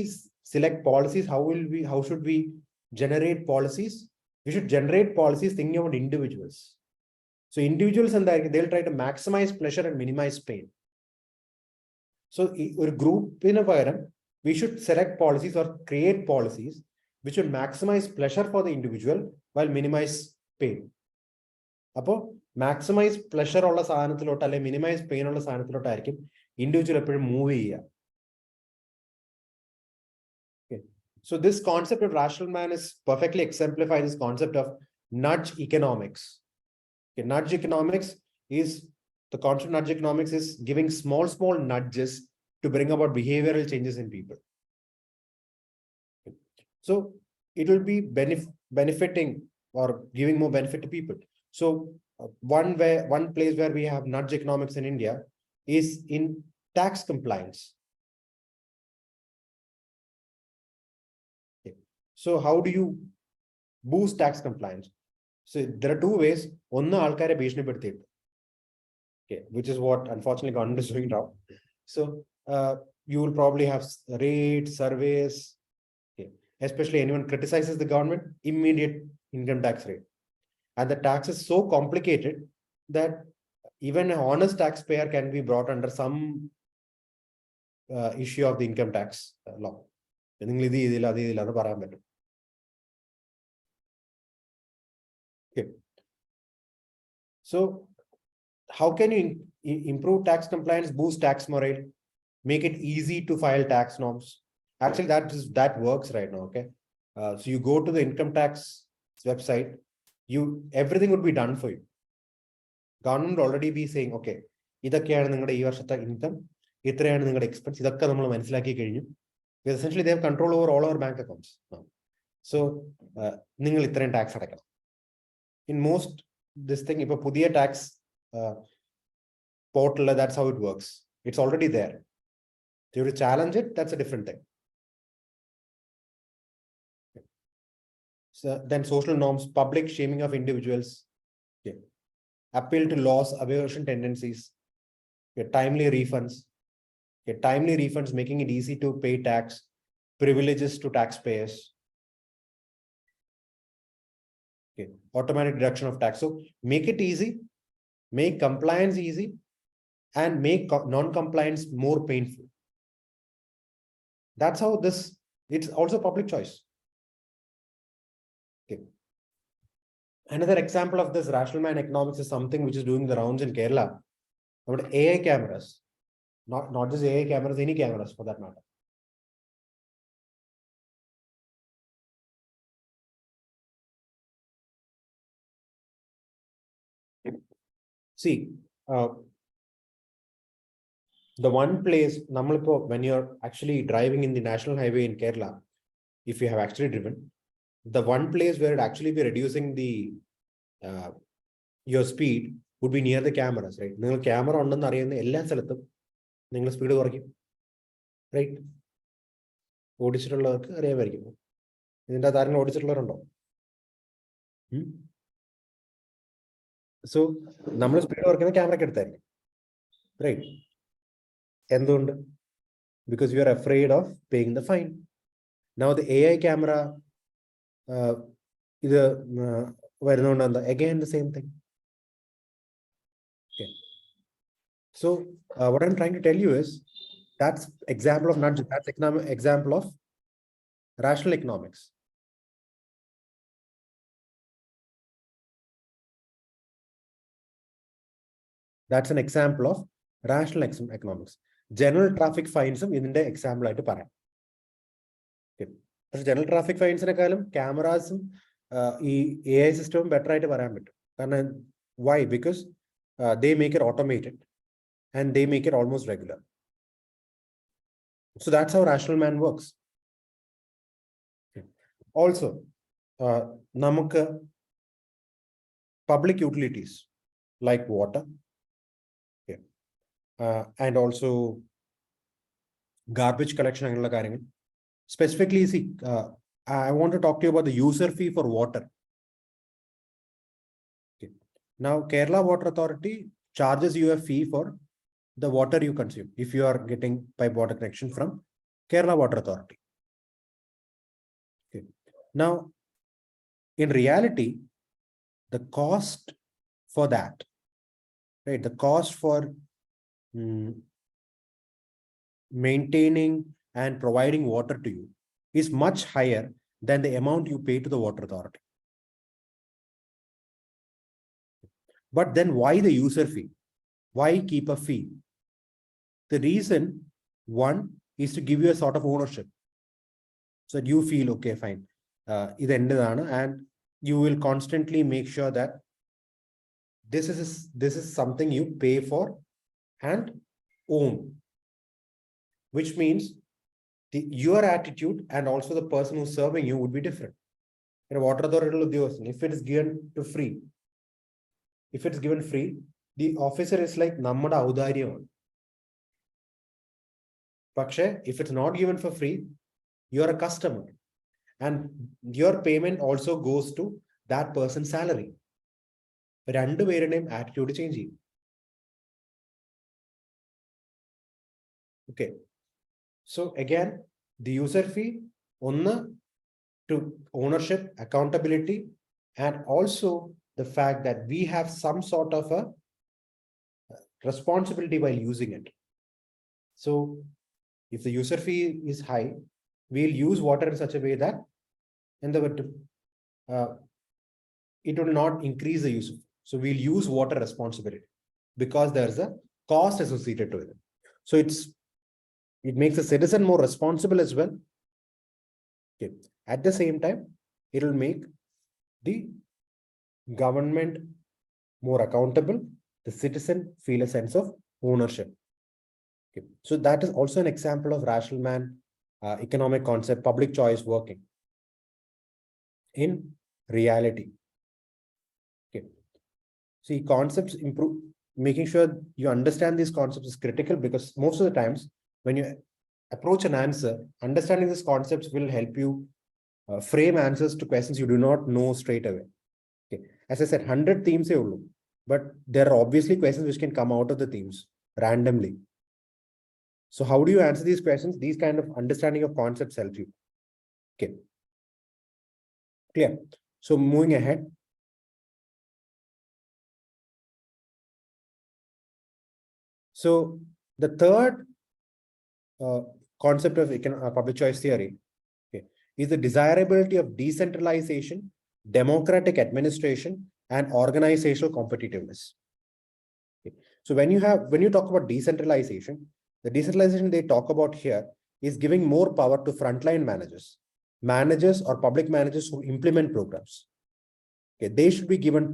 select policies? How should we generate policies? We should generate policies thinking about individuals. So individuals and they'll try to maximize pleasure and minimize pain. So a group in a param, we should select policies or create policies which will maximize pleasure for the individual while minimize pain. Apo maximize pleasure ulla saanathilotte alle minimize pain ulla saanathilotte aayirikkum individual eppozhum move cheya. Okay. So this concept of rational man is perfectly exemplified this concept of nudge economics. Okay. Nudge economics is the concept of nudge economics is giving small nudges to bring about behavioral changes in people. Okay. So it will be benefiting or giving more benefit to people. So one place where we have nudge economics in India is in tax compliance. Okay. So how do you boost tax compliance? So there are two ways. One alkare bhishniപ്പെടുത്തിയിട്ട്. Okay, which is what unfortunately government is doing now. So you will probably have rates, surveys. Okay. Especially anyone criticizes the government, immediate income tax rate. And the tax is so complicated that even an honest taxpayer can be brought under some issue of the income tax law. Okay. So how can you improve tax compliance, boost tax morale, make it easy to file tax norms? Actually, that works right now. Okay. So you go to the income tax website, everything would be done for you. Government would already be saying, okay, ഇതൊക്കെയാണ് നിങ്ങളുടെ ഈ വർഷത്തെ income, ഇത്രയാണ് നിങ്ങളുടെ expense, ഇതൊക്കെ നമ്മൾ മനസ്സിലാക്കി കഴിഞ്ഞു. Essentially, they have control over all our bank accounts. So നിങ്ങൾ ഇത്രയും tax അടയ്ക്കണം. In most this thing, if a പുതിയ tax portal, that's how it works. It's already there. So you have to challenge it, that's a different thing. So then social norms, public shaming of individuals, okay. Appeal to loss aversion tendencies, okay. Timely refunds, okay. Timely refunds, making it easy to pay tax, privileges to taxpayers, okay. Automatic deduction of tax. So make it easy, make compliance easy, and make non-compliance more painful. That's how it's also public choice. Okay. Another example of this rational man economics is something which is doing the rounds in Kerala about AI cameras, not just AI cameras, any cameras for that matter. See, the one place, when you're actually driving in the national highway in Kerala, if you have actually driven, the one place where it actually be reducing the your speed would be near the cameras, right? The camera on the speed working, right? ഓടിച്ചിട്ടുള്ളവർക്ക് അറിയാമായിരിക്കും ഇതിൻ്റെ അകത്ത് ആരെങ്കിലും ഓടിച്ചിട്ടുള്ളവരുണ്ടോ? So നമ്മൾ speed വർക്കുന്ന ക്യാമറയ്ക്ക് എടുത്തായിരിക്കും, right? എന്തുകൊണ്ട്? Because you are afraid of paying the fine. Now the AI camera ഇത് വരുന്നതുകൊണ്ട് എന്താ? Again the same thing. Okay. So what I'm trying to tell you is that's example of that's example of rational economics. That's an example of rational economics. General traffic fines in the example ആയിട്ട് പറയാം. പക്ഷെ general traffic ഫൈൻസിനെക്കാളും ക്യാമറാസും ഈ AI സിസ്റ്റവും better ആയിട്ട് പറയാൻ പറ്റും. കാരണം why? Because they make it automated and they make it almost regular. So that's how rational man works. Also, നമുക്ക് public utilities like water, and also garbage collection അങ്ങനെയുള്ള കാര്യങ്ങൾ. Specifically, see, I want to talk to you about the user fee for water. Okay. Now, Kerala Water Authority charges you a fee for the water you consume if you are getting pipe water connection from Kerala Water Authority. Okay. Now, in reality, the cost for that, right? The cost for maintaining and providing water to you is much higher than the amount you pay to the water authority. But then why the user fee? Why keep a fee? The reason, one, is to give you a sort of ownership. So that you feel, okay, fine. And you will constantly make sure that this is something you pay for and own. Which means your attitude and also the person who's serving you would be different. In a water authority, if it is given free, the officer is like nammada audariyam. Pakshe, if it's not given for free, you're a customer, and your payment also goes to that person's salary. Rendu perudeയും attitude change ചെയ്യും. Okay. So again, the user fee, to ownership, accountability, and also the fact that we have some sort of a responsibility while using it. So if the user fee is high, we'll use water in such a way that it will not increase the use of it. So we'll use water responsibly because there's a cost associated to it. So it makes the citizen more responsible as well. Okay. At the same time, it will make the government more accountable. The citizen feel a sense of ownership. Okay. So that is also an example of rational man economic concept, public choice working in reality. Okay. See, concepts improve. Making sure you understand these concepts is critical, because most of the times when you approach an answer, understanding these concepts will help you frame answers to questions you do not know straight away. Okay. As I said, 100 themes, but there are obviously questions which can come out of the themes randomly. So how do you answer these questions? These kind of understanding of concepts help you. Okay. Clear. So moving ahead. So the third concept of public choice theory, okay, is the desirability of decentralization, democratic administration, and organizational competitiveness. Okay. So when you talk about decentralization, the decentralization they talk about here is giving more power to frontline managers or public managers who implement programs. Okay, they should be given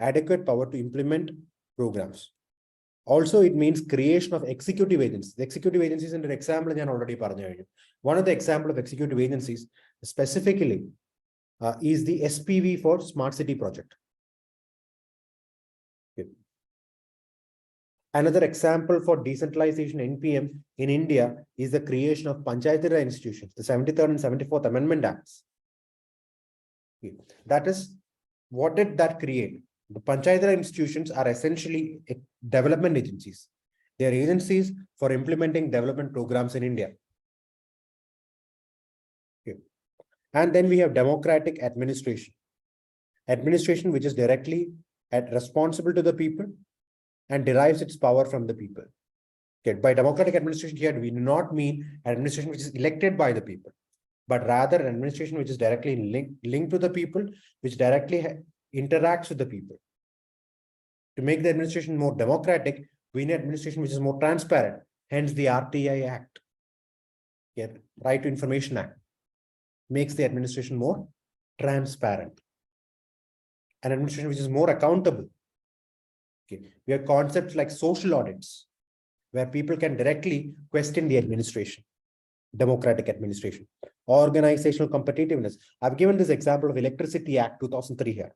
adequate power to implement programs. Also, it means creation of executive agencies. The executive agencies in an example, I already പറഞ്ഞു. One of the example of executive agencies specifically is the SPV for Smart City project. Okay. Another example for decentralization NPM in India is the creation of Panchayati Raj institutions, the 73rd and 74th Amendment Acts. Okay. That is, what did that create? The Panchayati Raj institutions are essentially development agencies. They are agencies for implementing development programs in India. Okay. And then we have democratic administration. Administration which is directly responsible to the people and derives its power from the people. Okay. By democratic administration here, we do not mean administration which is elected by the people, but rather an administration which is directly linked to the people, which directly interacts with the people. To make the administration more democratic, we need administration which is more transparent. Hence the RTI Act, Right to Information Act, makes the administration more transparent. An administration which is more accountable. Okay. We have concepts like social audits, where people can directly question the administration, democratic administration. Organizational competitiveness. I've given this example of Electricity Act 2003 here.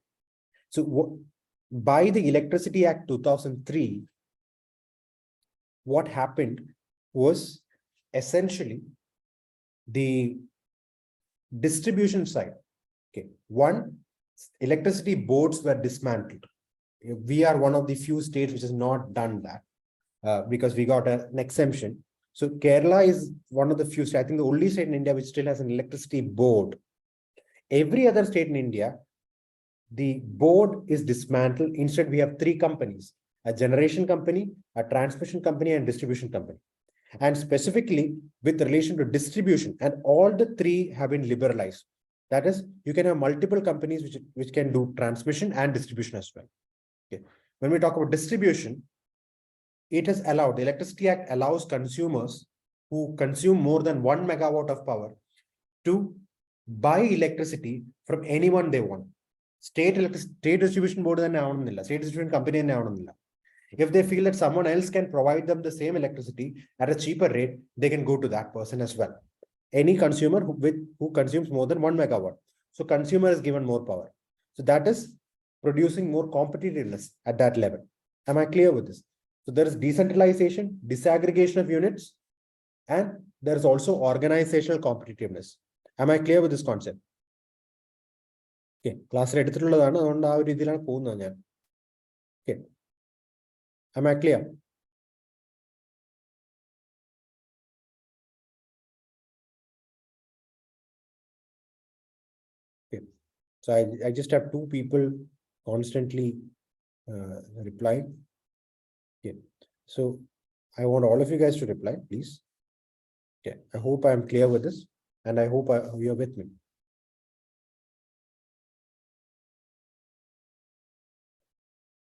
So by the Electricity Act 2003, what happened was essentially the distribution side. Okay. One, electricity boards were dismantled. We are one of the few states which has not done that because we got an exemption. So Kerala is one of the few states, I think the only state in India which still has an electricity board. Every other state in India, the board is dismantled. Instead, we have three companies: a generation company, a transmission company, and distribution company. And specifically with relation to distribution, and all the three have been liberalized. That is, you can have multiple companies which can do transmission and distribution as well. Okay. When we talk about distribution, it is allowed, the Electricity Act allows consumers who consume more than 1 megawatt of power to buy electricity from anyone they want. State distribution board, state distribution company. If they feel that someone else can provide them the same electricity at a cheaper rate, they can go to that person as well. Any consumer who consumes more than 1 megawatt. So consumer is given more power. So that is producing more competitiveness at that level. Am I clear with this? So there is decentralization, disaggregation of units, and there is also organizational competitiveness. Am I clear with this concept? Okay, class okay. Am I clear? Okay. So I just have two people constantly replying. Okay. So I want all of you guys to reply, please. Okay. I hope I'm clear with this, and I hope you're with me.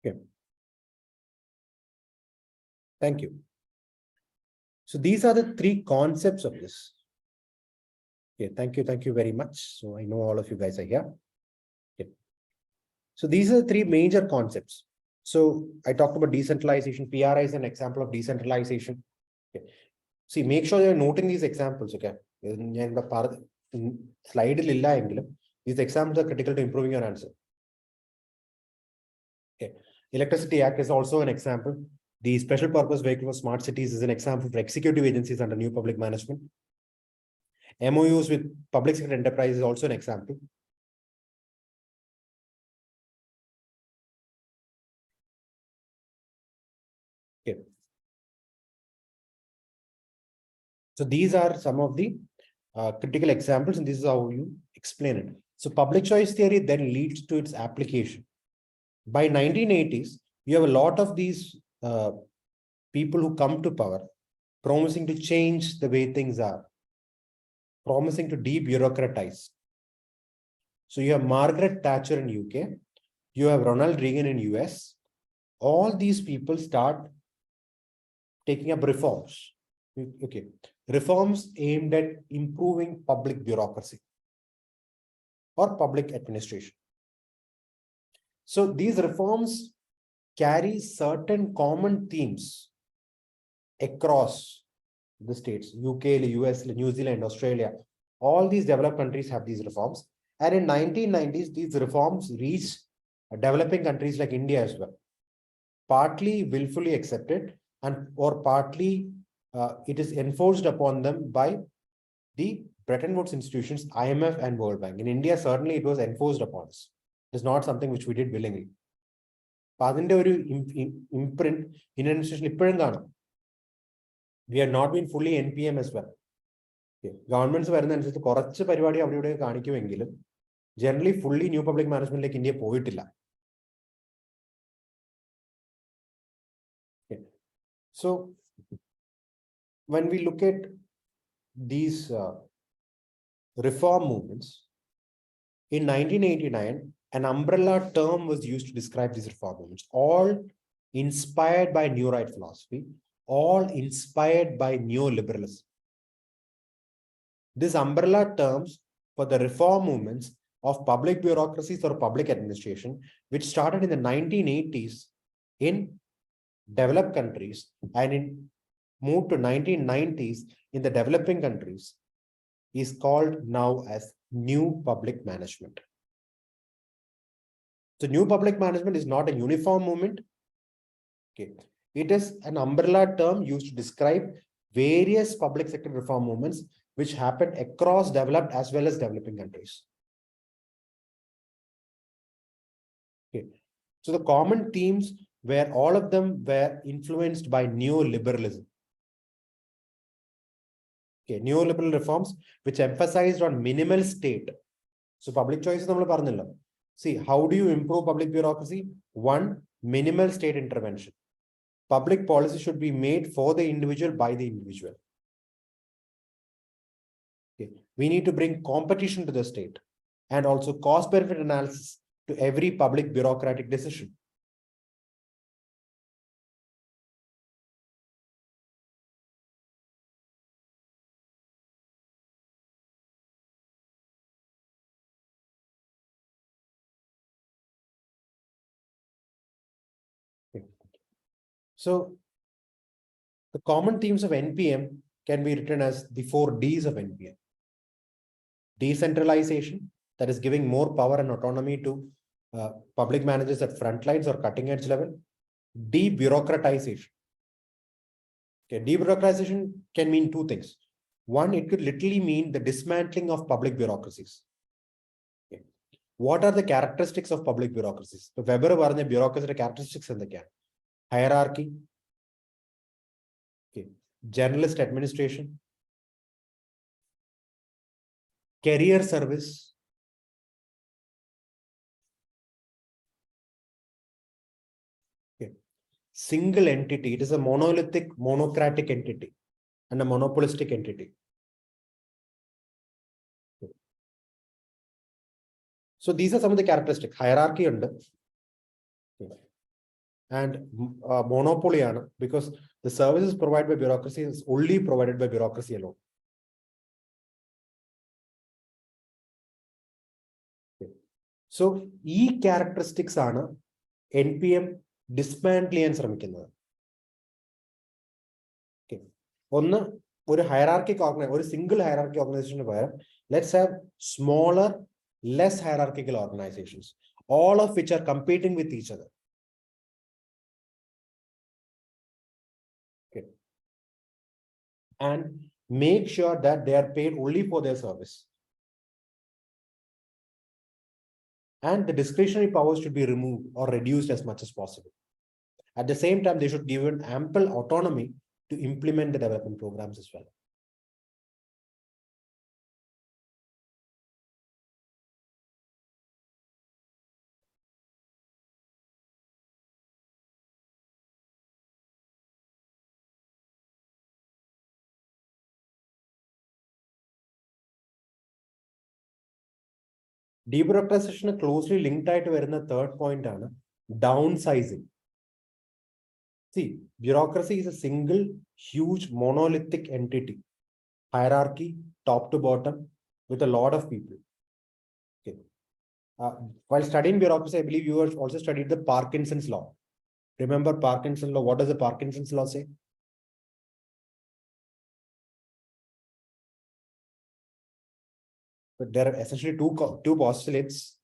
Okay. Thank you. So these are the three concepts of this. Okay, thank you very much. So I know all of you guys are here. Okay. So these are the three major concepts. So I talked about decentralization. PRI is an example of decentralization. Okay. See, make sure you're noting these examples. Okay. Slide these examples are critical to improving your answer. Okay. Electricity Act is also an example. The Special Purpose Vehicle for Smart Cities is an example for executive agencies under new public management. MOUs with public sector enterprise is also an example. Okay. So these are some of the critical examples, and this is how you explain it. So public choice theory then leads to its application. By 1980s, you have a lot of these people who come to power promising to change the way things are, promising to de-bureaucratize. So you have Margaret Thatcher in UK, you have Ronald Reagan in US. All these people start taking up reforms. Okay, reforms aimed at improving public bureaucracy or public administration. So these reforms carries certain common themes across the states, UK, US, New Zealand, Australia. All these developed countries have these reforms. And in 1990s, these reforms reached developing countries like India as well. Partly willfully accepted and or partly it is enforced upon them by the Bretton Woods institutions, IMF and World Bank. In India, certainly it was enforced upon us. It is not something which we did willingly. Imprint in an institution, we have not been fully NPM as well. Governments were generally fully new public management like India poetilla. So when we look at these reform movements, in 1989, an umbrella term was used to describe these reform movements, all inspired by New Right philosophy, all inspired by neoliberalism. These umbrella terms for the reform movements of public bureaucracies or public administration, which started in the 1980s in developed countries and moved to 1990s in the developing countries, is called now as new public management. So new public management is not a uniform movement. Okay. It is an umbrella term used to describe various public sector reform movements which happened across developed as well as developing countries. Okay. So the common themes where all of them were influenced by neoliberalism. Okay, neoliberal reforms which emphasized on minimal state. So public choice is nammal. See, how do you improve public bureaucracy? One, minimal state intervention. Public policy should be made for the individual by the individual. Okay. We need to bring competition to the state and also cost benefit analysis to every public bureaucratic decision. Okay. So the common themes of NPM can be written as the 4 Ds of NPM. Decentralization, that is giving more power and autonomy to public managers at front lines or cutting edge level. Debureaucratization. Okay, debureaucratization can mean 2 things. One, it could literally mean the dismantling of public bureaucracies. Okay. What are the characteristics of public bureaucracies? So Weber പറഞ്ഞ bureaucracy characteristics എന്തൊക്കെയാണ്? Hierarchy, okay, generalist administration, career service, okay, single entity. It is a monolithic, monocratic entity and a monopolistic entity. Okay. So these are some of the characteristics. Hierarchy under. Okay. And monopoly because the services provided by bureaucracy is only provided by bureaucracy alone. Okay. So, these characteristics are NPM dismantle and ശ്രമിക്കുന്നത്. Okay. One hierarchic organization, or a single hierarchy organization, let's have smaller, less hierarchical organizations, all of which are competing with each other. Okay. And make sure that they are paid only for their service. And the discretionary powers should be removed or reduced as much as possible. At the same time, they should be given ample autonomy to implement the development programs as well. Debureaucratization closely linked to the third point, downsizing. See, bureaucracy is a single, huge, monolithic entity. Hierarchy, top to bottom, with a lot of people. Okay. While studying bureaucracy, I believe you have also studied the Parkinson's law. Remember Parkinson's law? What does the Parkinson's law say? But there are essentially two postulates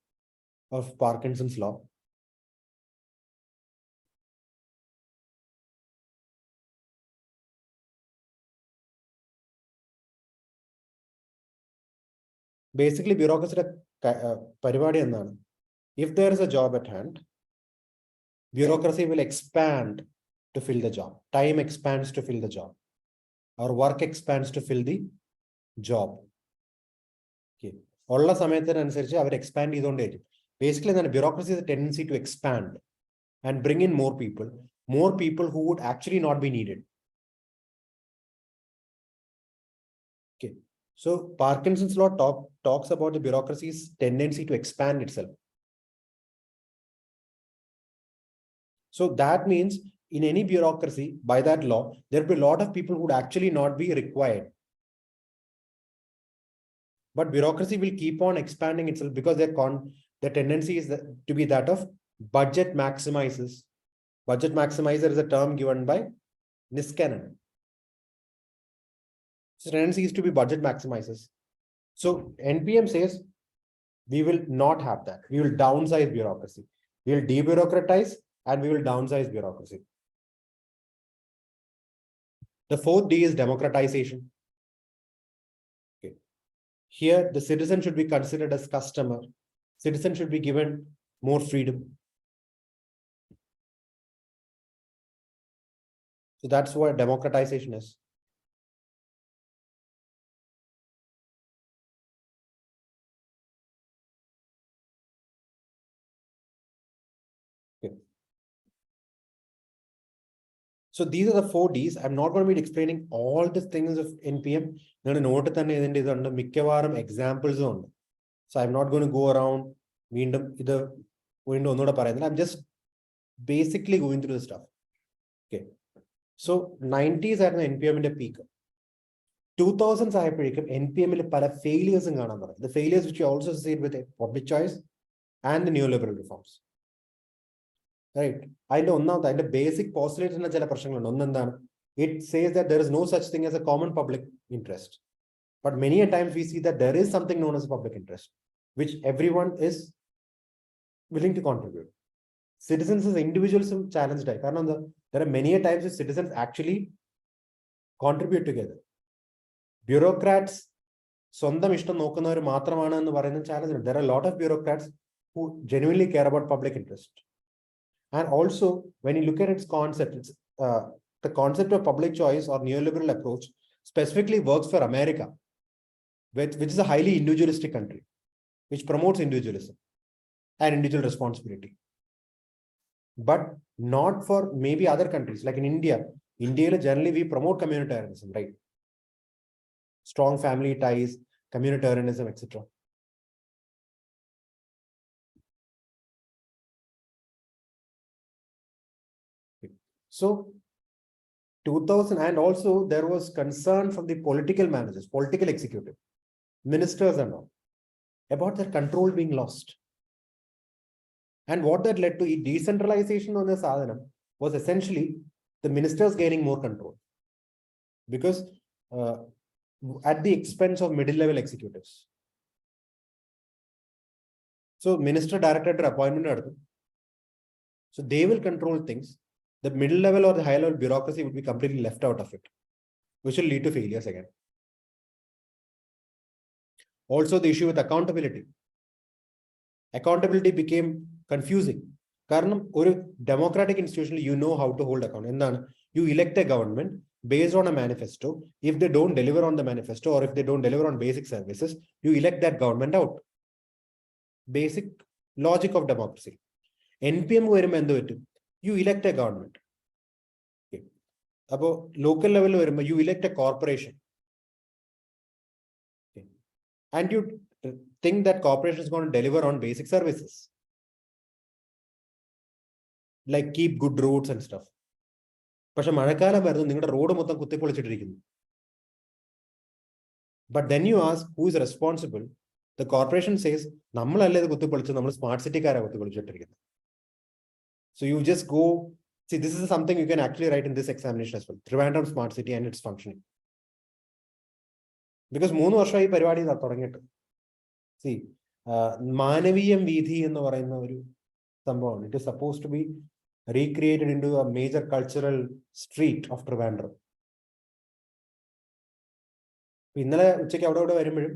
of Parkinson's law. Basically, bureaucracy പരിപാടി എന്താണ്? If there is a job at hand, bureaucracy will expand to fill the job. Time expands to fill the job. Our work expands to fill the job. Okay. ഉള്ള സമയത്തിനനുസരിച്ച് അവർ expand ചെയ്തുകൊണ്ടേയിരിക്കും. Basically, then bureaucracy has a tendency to expand and bring in more people who would actually not be needed. Okay. So Parkinson's law talks about the bureaucracy's tendency to expand itself. So that means in any bureaucracy, by that law, there will be a lot of people who would actually not be required. But bureaucracy will keep on expanding itself because their tendency is to be that of budget maximizers. Budget maximizer is a term given by Niskanen. So tendency is to be budget maximizers. So NPM says we will not have that. We will downsize bureaucracy. We will debureaucratize and we will downsize bureaucracy. The fourth D is democratization. Okay. Here, the citizen should be considered as customer. Citizen should be given more freedom. So that's what democratization is. Okay. So these are the 4 Ds. I'm not going to be explaining all the things of NPM. Note examples on. So I'm not going to go around. I'm just basically going through the stuff. Okay. So 90s are the NPM in the peak. 2000s I NPM failures in Ghana. The failures which you also see with public choice and the neoliberal reforms. Right. I know now that the basic postulate in it says that there is no such thing as a common public interest. But many a times we see that there is something known as public interest, which everyone is willing to contribute. Citizens as individuals challenged. There are many a times that citizens actually contribute together. Bureaucrats, there are a lot of bureaucrats who genuinely care about public interest. And also, when you look at its concept, the concept of public choice or neoliberal approach specifically works for America, which is a highly individualistic country, which promotes individualism and individual responsibility. But not for maybe other countries, like in India. India, generally, we promote communitarianism, right? Strong family ties, communitarianism, etc. So 2000, and also there was concern from the political managers, political executive, ministers and all, about their control being lost. And what that led to, decentralization on the sadhanam was essentially the ministers gaining more control. Because at the expense of middle-level executives. So minister director appointment, so they will control things. The middle level or the high level bureaucracy would be completely left out of it, which will lead to failures again. Also, the issue with accountability. Accountability became confusing. Karanam, or democratic institution, you know how to hold account. And then you elect a government based on a manifesto. If they don't deliver on the manifesto, or if they don't deliver on basic services, you elect that government out. Basic logic of democracy. NPM you elect a government. Okay. About local level, you elect a corporation. Okay. And you think that corporation is going to deliver on basic services. Like keep good roads and stuff. But then you ask who is responsible. The corporation says, smart city. So you just go See, this is something you can actually write in this examination as well. Trivandrum smart city and its functioning. Because 3 വർഷമായി പരിപാടി തുടങ്ങിയിട്ട്. See, Manaveeyam വീഥി എന്ന് പറയുന്ന ഒരു സംഭവമാണ്. It is supposed to be recreated into a major cultural street of Trivandrum. ഇന്നലെ ഉച്ചയ്ക്ക് അവിടെ വരുമ്പോഴും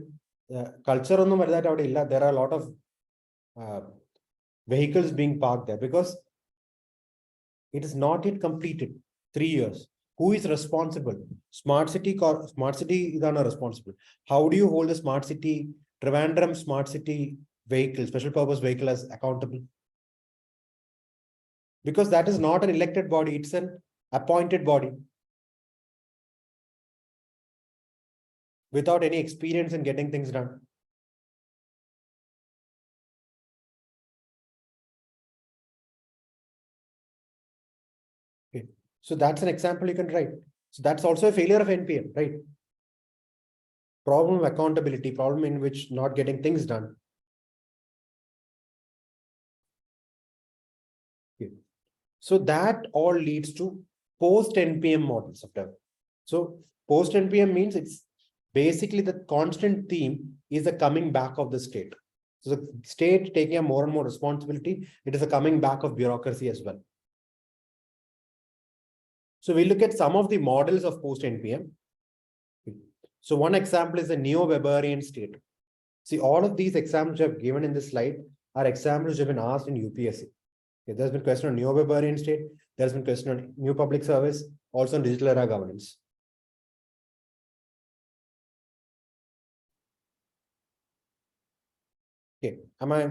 കൾച്ചർ ഒന്നും വലുതായിട്ട് അവിടെ ഇല്ല. There are a lot of vehicles being parked there because it is not yet completed. 3 years. Who is responsible? Smart city is not responsible. How do you hold the smart city, Trivandrum smart city vehicle, special purpose vehicle as accountable? Because that is not an elected body, it's an appointed body. Without any experience in getting things done. Okay. So that's an example you can write. So that's also a failure of NPM, right? Problem of accountability, problem in which not getting things done. Okay. So that all leads to post-NPM models of development. So post-NPM means it's basically the constant theme is the coming back of the state. So the state taking a more and more responsibility, it is a coming back of bureaucracy as well. So we look at some of the models of post-NPM. So one example is the neo-Weberian state. See, all of these examples I have given in this slide are examples which have been asked in UPSC. Okay, there's been question on neo-Weberian state. There's been question on new public service, also on digital era governance. Okay, am I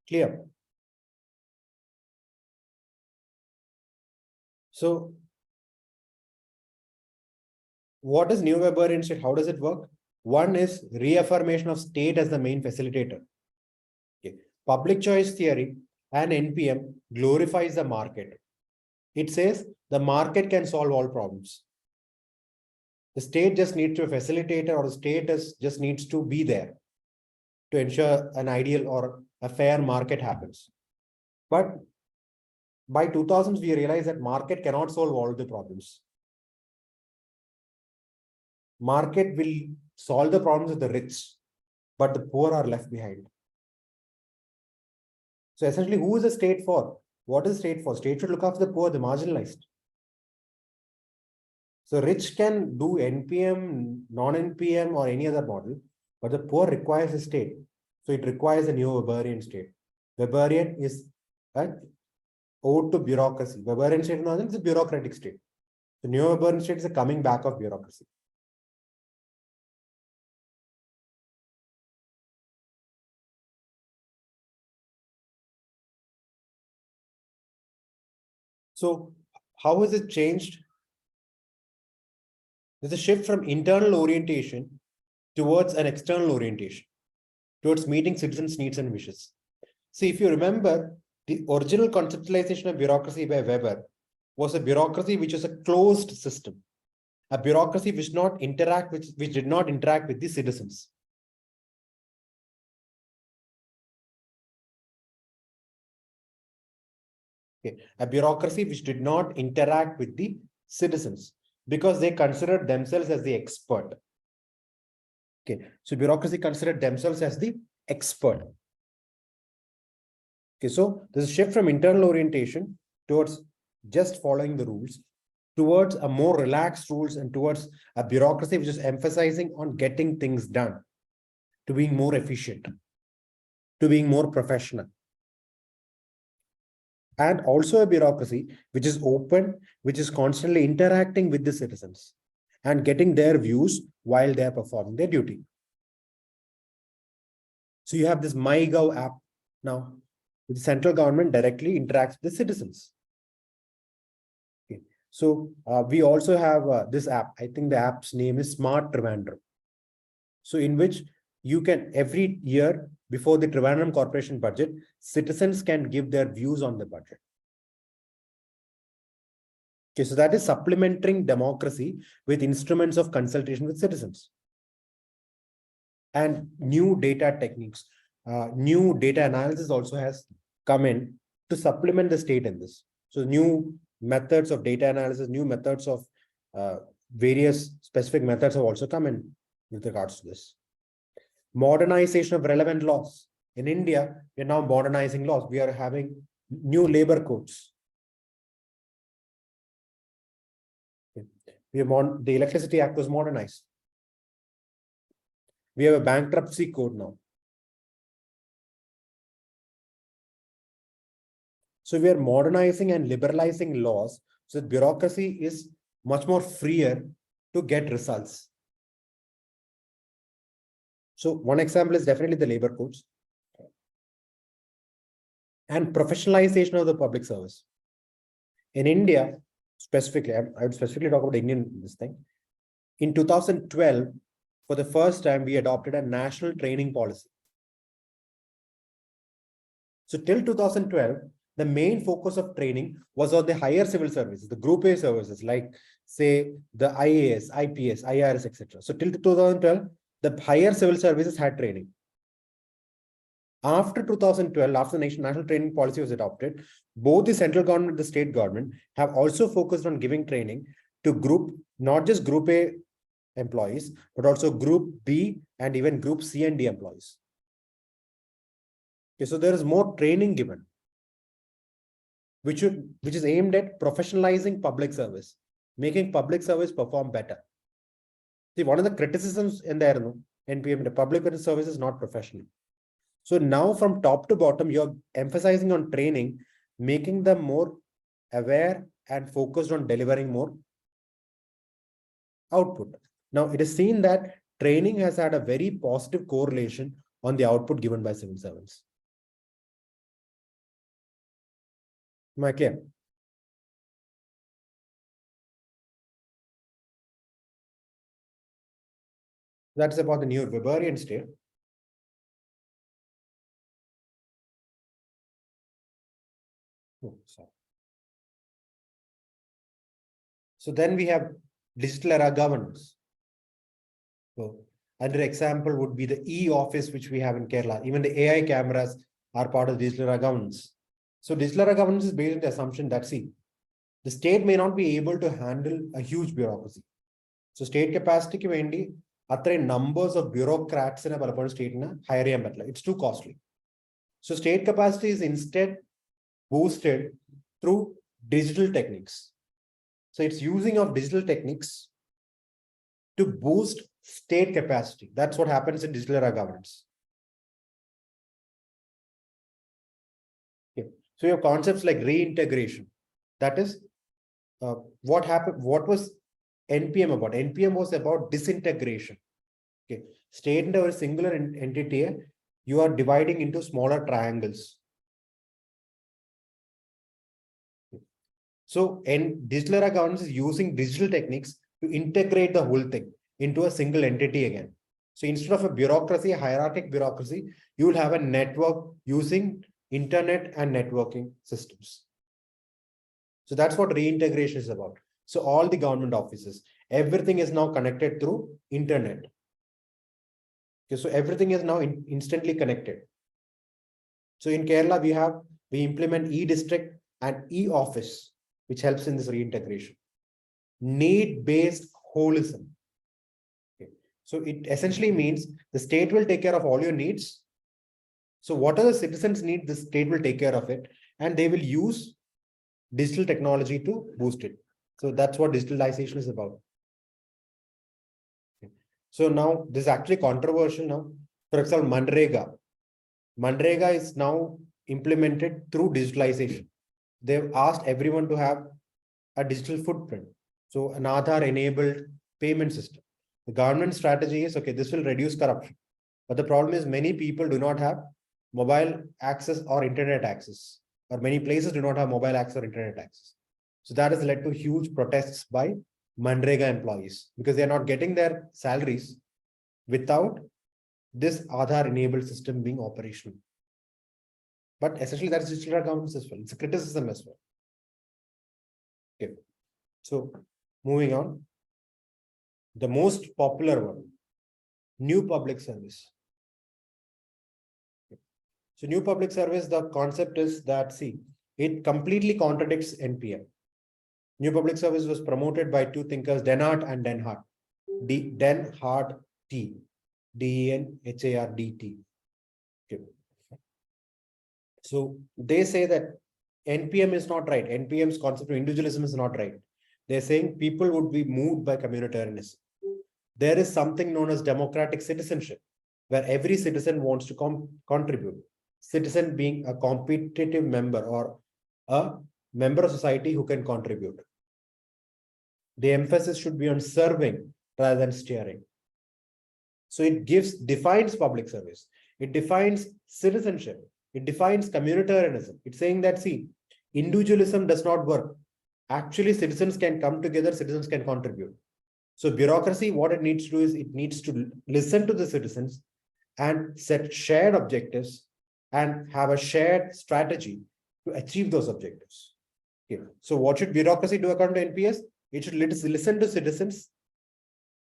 clear? So, what is neo-Weberian state? How does it work? One is reaffirmation of state as the main facilitator. Okay. Public choice theory and NPM glorifies the market. It says the market can solve all problems. The state just needs to be a facilitator, or the state just needs to be there to ensure an ideal or a fair market happens. But by 2000s, we realized that market cannot solve all the problems. Market will solve the problems of the rich, but the poor are left behind. So essentially, who is the state for? What is the state for? State should look after the poor, the marginalized. So rich can do NPM, non-NPM, or any other model, but the poor requires a state. So it requires a new Weberian state. Weberian is an ode to bureaucracy. Weberian state is a bureaucratic state. The new Weberian state is a coming back of bureaucracy. So how has it changed? There's a shift from internal orientation towards an external orientation, towards meeting citizens' needs and wishes. See, if you remember, the original conceptualization of bureaucracy by Weber was a bureaucracy which is a closed system, a bureaucracy which did not interact with the citizens. Okay. A bureaucracy which did not interact with the citizens because they considered themselves as the expert. Okay, so bureaucracy considered themselves as the expert. Okay, so there's a shift from internal orientation towards just following the rules, towards a more relaxed rules, and towards a bureaucracy which is emphasizing on getting things done, to being more efficient, to being more professional. And also a bureaucracy which is open, which is constantly interacting with the citizens and getting their views while they're performing their duty. So you have this MyGov app now. The central government directly interacts with the citizens. Okay. So we also have this app. I think the app's name is Smart Trivandrum. So in which you can, every year before the Trivandrum Corporation budget, citizens can give their views on the budget. Okay, so that is supplementing democracy with instruments of consultation with citizens. And new data techniques, new data analysis also has come in to supplement the state in this. So new methods of data analysis, new methods of various specific methods have also come in with regards to this. Modernization of relevant laws. In India, we are now modernizing laws. We are having new labor codes. The Electricity Act was modernized. We have a bankruptcy code now. So we are modernizing and liberalizing laws so that bureaucracy is much more freer to get results. So one example is definitely the labor codes and professionalization of the public service. In India, specifically, I would specifically talk about this thing. In 2012, for the first time, we adopted a national training policy. So till 2012, the main focus of training was on the higher civil services, the Group A services, like say the IAS, IPS, IRS, etc. So till 2012, the higher civil services had training. After 2012, after the national training policy was adopted, both the central government and the state government have also focused on giving training to not just Group A employees, but also Group B and even Group C and D employees. Okay, so there is more training given, which is aimed at professionalizing public service, making public service perform better. See, one of the criticisms in there, NPM, the public service is not professional. So now from top to bottom, you're emphasizing on training, making them more aware and focused on delivering more output. Now, it is seen that training has had a very positive correlation on the output given by civil servants. Am I clear? That's about the new Weberian state. Oh, sorry. So then we have digital era governance. So another example would be the e-office, which we have in Kerala. Even the AI cameras are part of digital era governance. So digital era governance is based on the assumption that, see, the state may not be able to handle a huge bureaucracy. So state capacity ki vendi, numbers of bureaucrats in a state hire it's too costly. So state capacity is instead boosted through digital techniques. So it's using of digital techniques to boost state capacity. That's what happens in digital era governance. Okay. So you have concepts like reintegration. That is what happened. What was NPM about? NPM was about disintegration. Okay. State into a singular entity, you are dividing into smaller triangles. So, digital era governance is using digital techniques to integrate the whole thing into a single entity again. So, instead of a bureaucracy, a hierarchical bureaucracy, you will have a network using internet and networking systems. So, that's what reintegration is about. So, all the government offices, everything is now connected through internet. Okay, so, everything is now instantly connected. So, in Kerala, we implement e-district and e-office, which helps in this reintegration. Need-based holism. Okay. So it essentially means the state will take care of all your needs. So whatever the citizens need, the state will take care of it, and they will use digital technology to boost it. So that's what digitalization is about. Okay. So now this is actually controversial now. For example, Manrega. Manrega is now implemented through digitalization. They've asked everyone to have a digital footprint. So an Aadhaar enabled payment system. The government strategy is, okay, this will reduce corruption. But the problem is many people do not have mobile access or internet access, or many places do not have mobile access or internet access. So that has led to huge protests by Manrega employees because they are not getting their salaries without this Aadhaar enabled system being operational. But essentially, that's digital governance as well. It's a criticism as well. Okay. So moving on, the most popular one, new public service. So new public service, the concept is that, see, it completely contradicts NPM. New public service was promoted by two thinkers, Denhart and Denhart. Denhart T. Denhardt. Okay. So they say that NPM is not right. NPM's concept of individualism is not right. They're saying people would be moved by communitarianism. There is something known as democratic citizenship, where every citizen wants to contribute. Citizen being a competitive member or a member of society who can contribute. The emphasis should be on serving rather than steering. So it defines public service. It defines citizenship. It defines communitarianism. It's saying that, see, individualism does not work. Actually, citizens can come together, citizens can contribute. So bureaucracy, what it needs to do is it needs to listen to the citizens and set shared objectives and have a shared strategy to achieve those objectives. Okay. So what should bureaucracy do according to NPS? It should listen to citizens,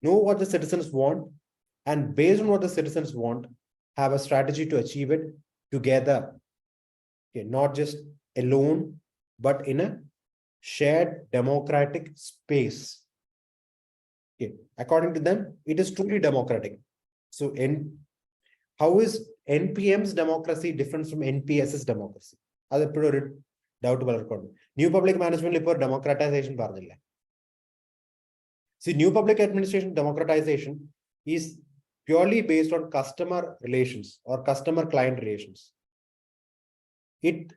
know what the citizens want, and based on what the citizens want, have a strategy to achieve it together. Okay, not just alone, but in a shared democratic space. Okay. According to them, it is truly democratic. So how is NPM's democracy different from NPS's democracy? That's a doubt. New public management democratization. See, new public administration democratization is purely based on customer relations or customer client relations. It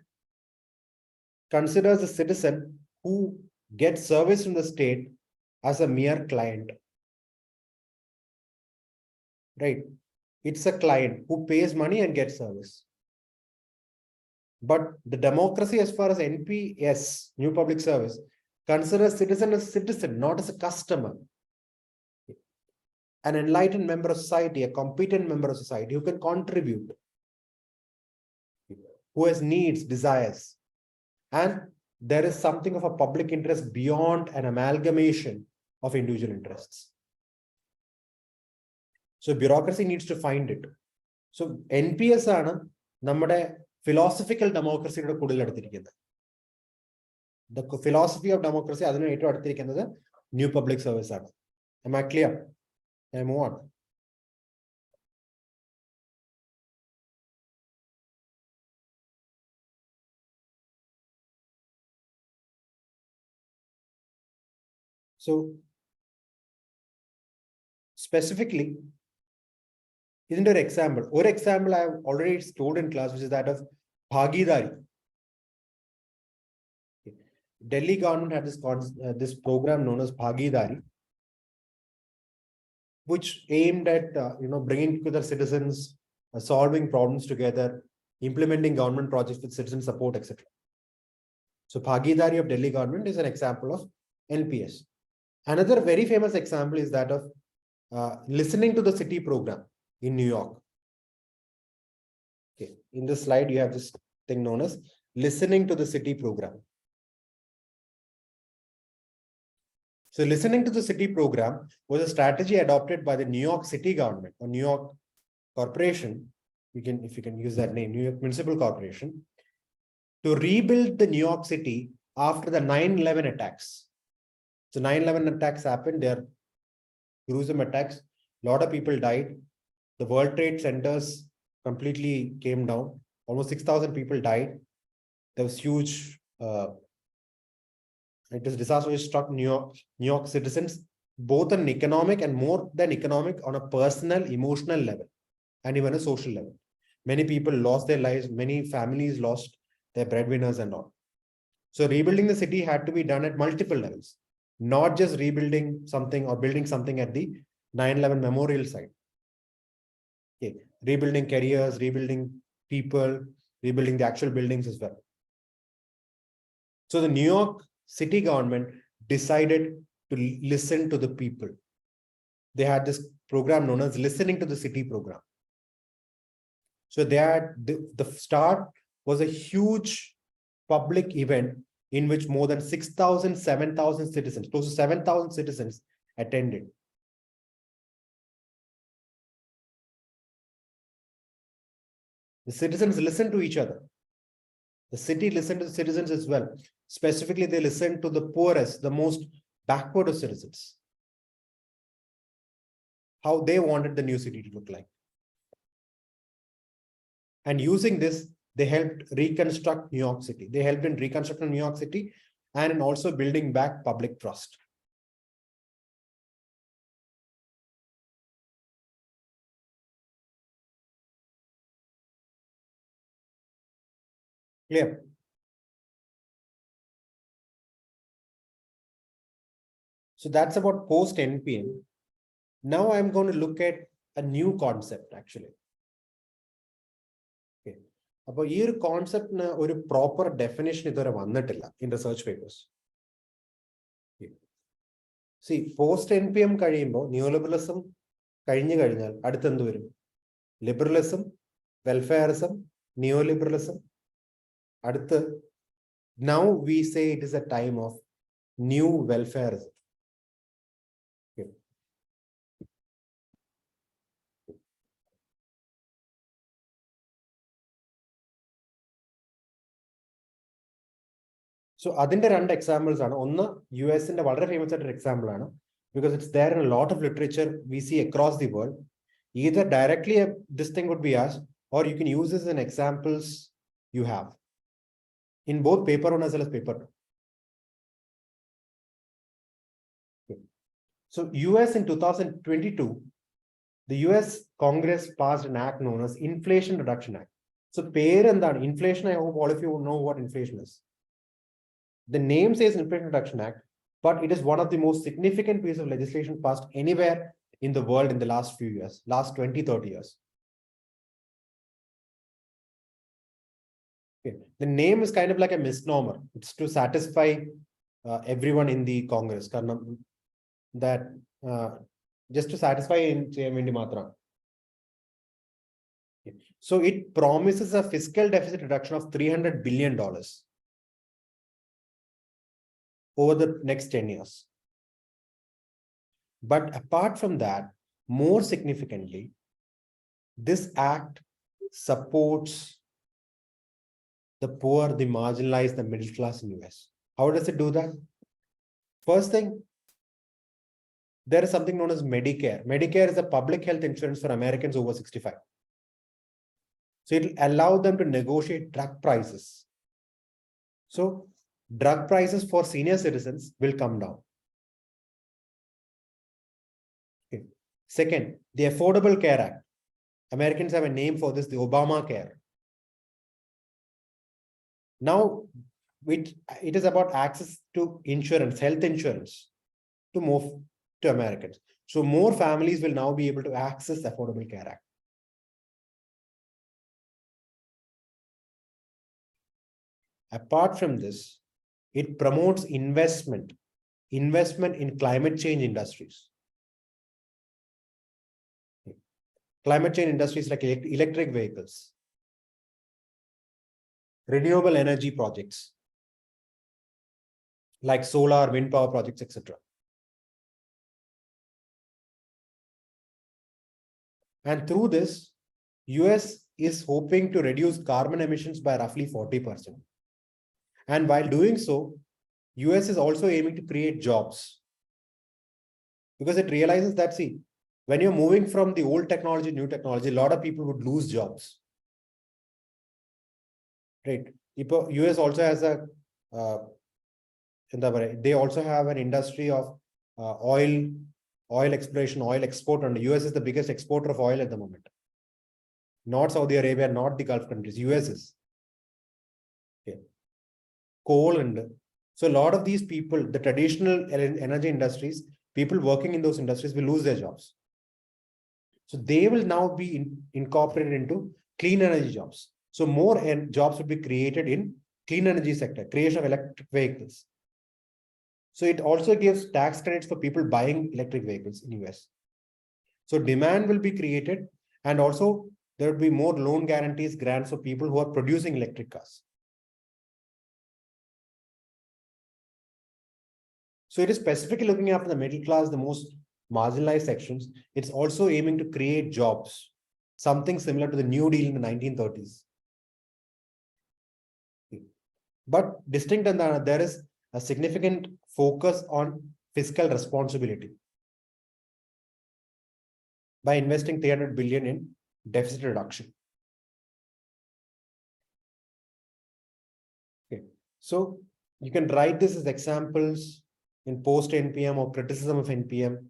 considers the citizen who gets service from the state as a mere client. Right? It's a client who pays money and gets service. But the democracy, as far as NPS, new public service, considers citizen as citizen, not as a customer. An enlightened member of society, a competent member of society who can contribute, who has needs, desires. And there is something of a public interest beyond an amalgamation of individual interests. So bureaucracy needs to find it. So NPS ആണ് നമ്മുടെ philosophical democracy യുടെ കൂടുതൽ അടുത്തിരിക്കുന്നത്. The philosophy of democracy അതിന് ഏറ്റവും അടുത്തിരിക്കുന്നത് new public service ആണ്. Am I clear? Can I move on? So specifically, isn't there an example? One example I have already stored in class, which is that of Bhagidari. Delhi government had this program known as Bhagidari, which aimed at bringing together citizens, solving problems together, implementing government projects with citizen support, etc. So Bhagidari of Delhi government is an example of NPS. Another very famous example is that of listening to the city program in New York. Okay, in this slide you have this thing known as listening to the city program. So listening to the city program was a strategy adopted by the New York City government or New York Corporation. If you can use that name, New York Municipal Corporation, to rebuild the New York City after the 9/11 attacks. So 9/11 attacks happened. There are gruesome attacks. A lot of people died. The World Trade Centers completely came down. Almost 6,000 people died. There was huge it was disaster which struck New York citizens, both on economic and more than economic, on a personal, emotional level, and even a social level. Many people lost their lives. Many families lost their breadwinners and all. So rebuilding the city had to be done at multiple levels, not just rebuilding something or building something at the 9/11 memorial site. Okay. Rebuilding careers, rebuilding people, rebuilding the actual buildings as well. So the New York City government decided to listen to the people. They had this program known as listening to the city program. So they had the start was a huge public event in which more than 6,000, 7,000 citizens, close to 7,000 citizens attended. The citizens listened to each other. The city listened to the citizens as well. Specifically, they listened to the poorest, the most backward of citizens. How they wanted the new city to look like. And using this, they helped reconstruct New York City. They helped in reconstructing New York City and in also building back public trust. Clear? So that's about post NPM. Now I'm going to look at a new concept actually. Okay. About this concept na a proper definition in research papers. Okay. See, post NPM കഴിയുമ്പോൾ neoliberalism കഴിഞ്ഞു കഴിഞ്ഞാൽ അടുത്തെന്ത് വരും? Liberalism, welfareism, neoliberalism. അടുത്ത്, now we say it is a time of new welfareism. Okay. So അതിന്റെ രണ്ട് examples ആണ്. ഒന്ന് US ന്റെ വളരെ famous ആയിട്ടൊരു example ആണ്. Because it's there in a lot of literature we see across the world. Either directly this thing would be asked, or you can use this in examples you have. In both paper one as well as paper two. Okay. So US in 2022, the US Congress passed an act known as Inflation Reduction Act. So inflation, I hope all of you know what inflation is. The name says Inflation Reduction Act, but it is one of the most significant pieces of legislation passed anywhere in the world in the last few years, last 20, 30 years. Okay. The name is kind of like a misnomer. It's to satisfy everyone in the Congress. That just to satisfy in Matra. Okay. So it promises a fiscal deficit reduction of $300 billion over the next 10 years. But apart from that, more significantly, this act supports the poor, the marginalized, the middle class in US. How does it do that? First thing, there is something known as Medicare. Medicare is a public health insurance for Americans over 65. So it will allow them to negotiate drug prices. So drug prices for senior citizens will come down. Okay. Second, the Affordable Care Act. Americans have a name for this, the Obamacare. Now, it is about access to insurance, health insurance, to move to Americans. So more families will now be able to access the Affordable Care Act. Apart from this, it promotes investment in climate change industries. Climate change industries like electric vehicles, renewable energy projects like solar, wind power projects, etc. And through this, US is hoping to reduce carbon emissions by roughly 40%. And while doing so, US is also aiming to create jobs. Because it realizes that, see, when you're moving from the old technology, new technology, a lot of people would lose jobs. Right. US also has they also have an industry of oil exploration, oil export, and the US is the biggest exporter of oil at the moment. Not Saudi Arabia, not the Gulf countries, US is. Okay. Coal and so a lot of these people, the traditional energy industries, people working in those industries will lose their jobs. So they will now be incorporated into clean energy jobs. So more jobs will be created in clean energy sector, creation of electric vehicles. So it also gives tax credits for people buying electric vehicles in US. So demand will be created, and also there will be more loan guarantees, grants for people who are producing electric cars. So it is specifically looking after the middle class, the most marginalized sections. It's also aiming to create jobs, something similar to the New Deal in the 1930s. But distinct and there is a significant focus on fiscal responsibility by investing 300 billion in deficit reduction. Okay, so you can write this as examples in post NPM or criticism of NPM,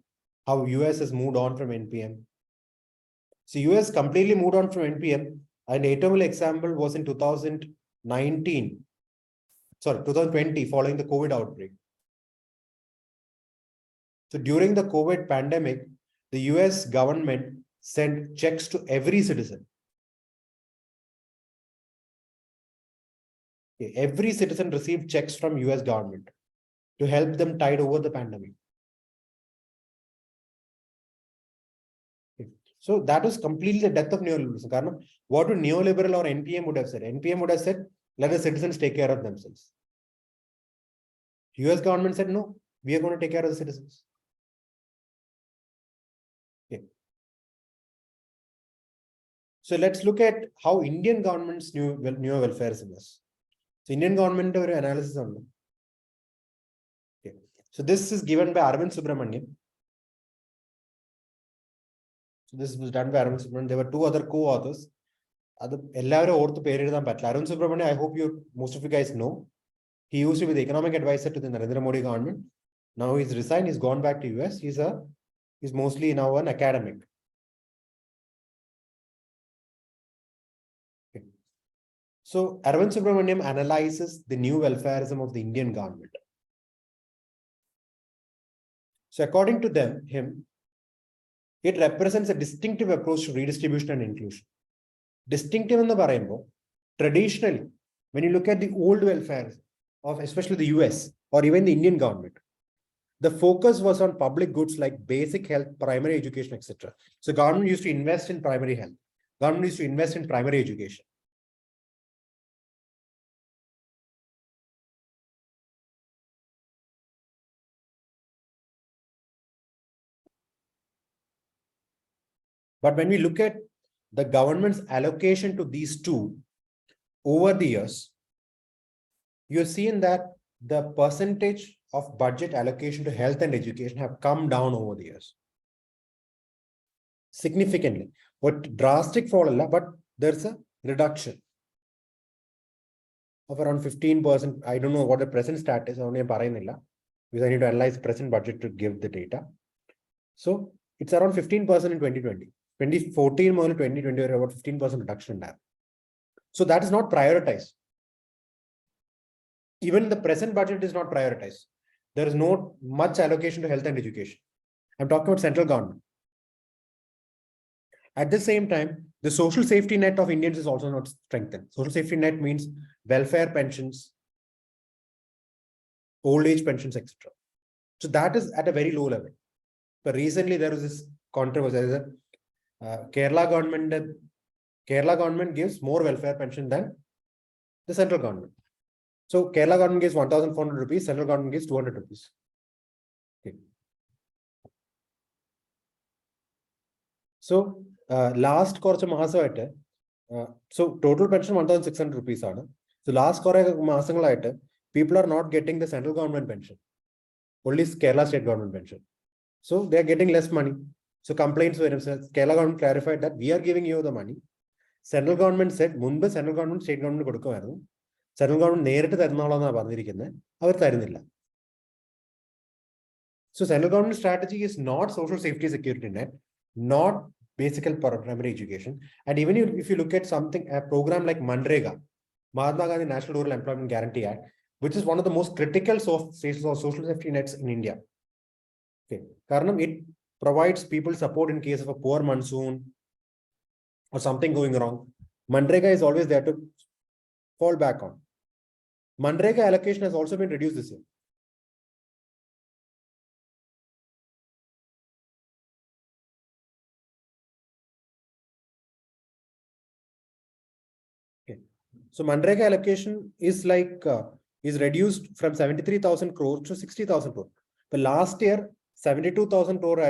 how US has moved on from NPM. So US completely moved on from NPM, and a notable example was in 2020, following the COVID outbreak. So during the COVID pandemic, the US government sent checks to every citizen. Okay, every citizen received checks from US government to help them tide over the pandemic. Okay. So that was completely the death of neoliberalism. What would neoliberal or NPM would have said? NPM would have said, let the citizens take care of themselves. US government said, no, we are going to take care of the citizens. Okay. So let's look at how Indian government's new welfareism is. So Indian government analysis on them. Okay. So this is given by Arvind Subramanian. So this was done by Arvind Subramanian. There were two other co-authors. Arvind Subramanian, I hope most of you guys know. He used to be the economic advisor to the Narendra Modi government. Now he's resigned. He's gone back to US. He's mostly now an academic. Okay. So Arvind Subramanian analyzes the new welfareism of the Indian government. So according to him, it represents a distinctive approach to redistribution and inclusion. Distinctive in the Barembo, traditionally, when you look at the old welfare of especially the US or even the Indian government, the focus was on public goods like basic health, primary education, etc. So government used to invest in primary health. Government used to invest in primary education. But when we look at the government's allocation to these two over the years, you're seeing that the percentage of budget allocation to health and education have come down over the years. Significantly. What drastic fall, but there's a reduction of around 15%. I don't know what the present stat is, because I need to analyze the present budget to give the data. So it's around 15% in 2020. 2014 to 2020, about 15% reduction in that. So that is not prioritized. Even the present budget is not prioritized. There is not much allocation to health and education. I'm talking about central government. At the same time, the social safety net of Indians is also not strengthened. Social safety net means welfare pensions, old age pensions, etc. So that is at a very low level. But recently there was this controversy. Kerala government gives more welfare pension than the central government. So Kerala government gives 1,400 rupees, central government gives 200 rupees. Okay. So last course so total pension 1,600 rupees. So last course people are not getting the central government pension, only Kerala state government pension. So they are getting less money. So complaints were Kerala government clarified that we are giving you the money. Central government said, central government, state government central government So central government strategy is not social safety security net, not basic primary education. And even if you look at something, a program like Manrega, Mahatma Gandhi National Rural Employment Guarantee Act, which is one of the most critical sources of social safety nets in India. Okay. It provides people support in case of a poor monsoon or something going wrong. Manrega is always there to fall back on. Manrega allocation has also been reduced this year. Okay. So Manrega allocation is is reduced from 73,000 crores to 60,000 crores. But last year, 72,000 crore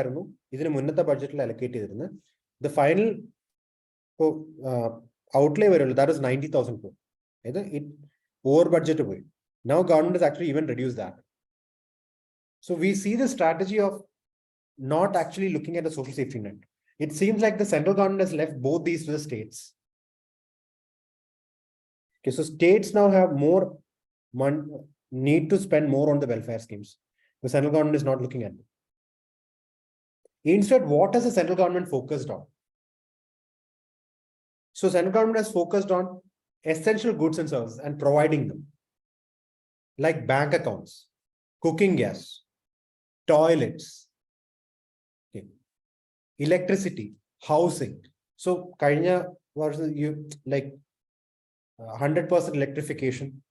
is in the budget allocated. The final outlay that is 90,000 crore. over budget away. Now government has actually even reduced that. So we see the strategy of not actually looking at the social safety net. It seems like the central government has left both these to the states. Okay, so states now have more need to spend more on the welfare schemes. The central government is not looking at them. Instead, what has the central government focused on? So central government has focused on essential goods and services and providing them, like bank accounts, cooking gas, toilets, okay, electricity, housing. So Kanya was you like 100% electrification,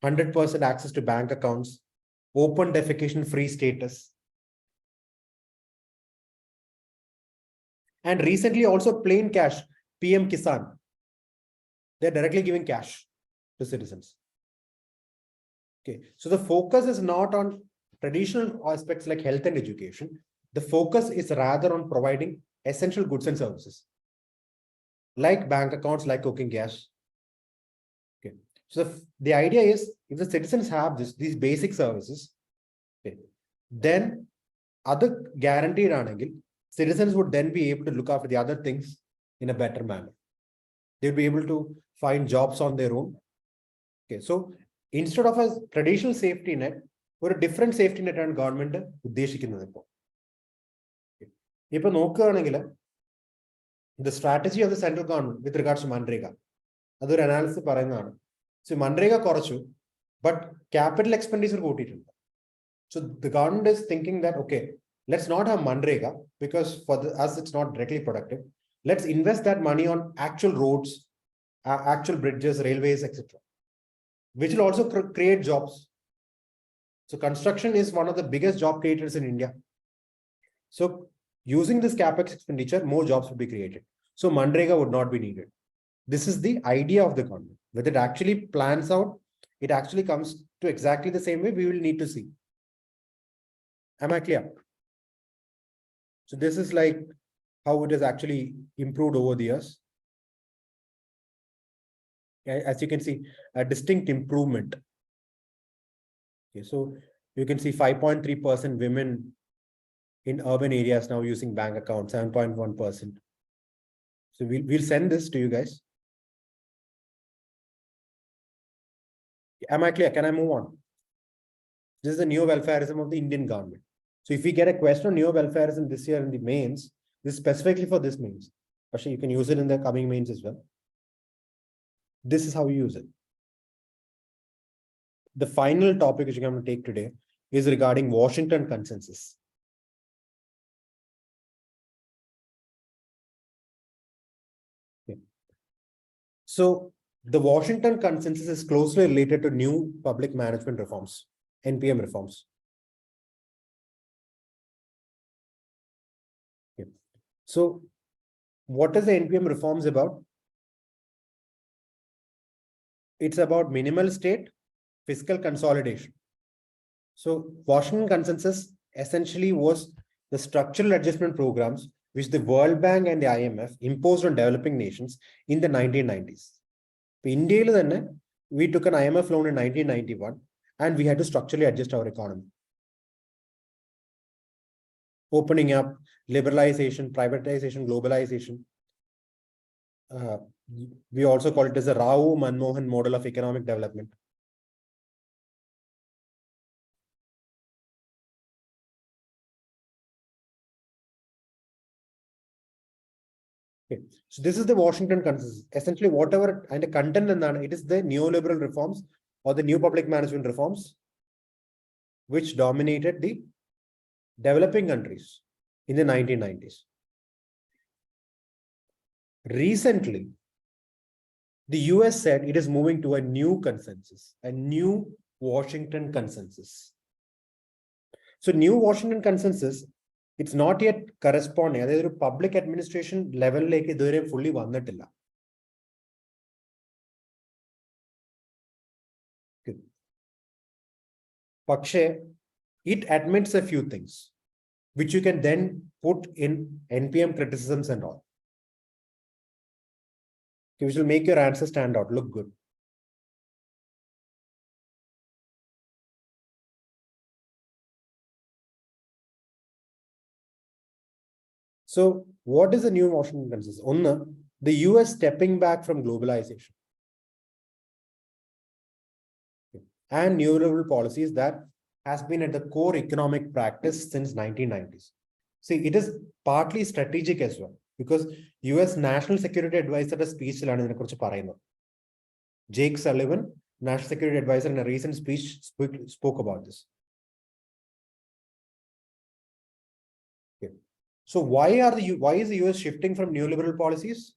100% access to bank accounts, open defecation free status. And recently also plain cash, PM Kisan. They're directly giving cash to citizens. Okay, so the focus is not on traditional aspects like health and education. The focus is rather on providing essential goods and services, like bank accounts, like cooking gas. Okay, so the idea is if the citizens have these basic services, okay, then other guaranteed angle, citizens would then be able to look after the other things in a better manner. They'll be able to find jobs on their own. Okay, so instead of a traditional safety net, or a different safety net and government ഉദ്ദേശിക്കുന്നത് ഇപ്പോൾ. ഇപ്പൊ നോക്കുകയാണെങ്കിൽ the strategy of the central government with regards to Manrega, അതൊരു analysis പറയുന്നതാണ്. So Manrega കുറച്ചു, but capital expenditure കൂട്ടിയിട്ടുണ്ട്. So the government is thinking that, okay, let's not have Manrega because for us it's not directly productive. Let's invest that money on actual roads, actual bridges, railways, etc., which will also create jobs. So construction is one of the biggest job creators in India. So using this capex expenditure, more jobs will be created. So Manrega would not be needed. This is the idea of the government. Whether it actually plans out, it actually comes to exactly the same way, we will need to see. Am I clear? So this is like how it has actually improved over the years. As you can see, a distinct improvement. Okay, so you can see 5.3% women in urban areas now using bank accounts, 7.1%. So we'll send this to you guys. Am I clear? Can I move on? This is the neo-welfareism of the Indian government. So if we get a question on neo-welfareism this year in the mains, this is specifically for this mains. Actually, you can use it in the coming mains as well. This is how you use it. The final topic which I'm going to take today is regarding Washington consensus. Okay. So the Washington consensus is closely related to new public management reforms, NPM reforms. Okay. So what is the NPM reforms about? It's about minimal state, fiscal consolidation. So Washington consensus essentially was the structural adjustment programs which the World Bank and the IMF imposed on developing nations in the 1990s. In India, we took an IMF loan in 1991 and we had to structurally adjust our economy. Opening up, liberalization, privatization, globalization. We also call it as a Rao Manmohan model of economic development. Okay. So this is the Washington consensus. Essentially, whatever and the content in that, it is the neoliberal reforms or the new public management reforms which dominated the developing countries in the 1990s. Recently, the US said it is moving to a new consensus, a new Washington consensus. So new Washington consensus, it's not yet corresponding. That is a public administration level like fully vannatilla. Pakshe, it admits a few things, which you can then put in NPM criticisms and all. Okay, which will make your answer stand out, look good. So what is the new Washington consensus? One, the US stepping back from globalization and neoliberal policies that has been at the core economic practice since 1990s. See, it is partly strategic as well because US National Security Advisor speech Jake Sullivan, National Security Advisor, in a recent speech spoke about this. Okay. So why is the US shifting from neoliberal policies?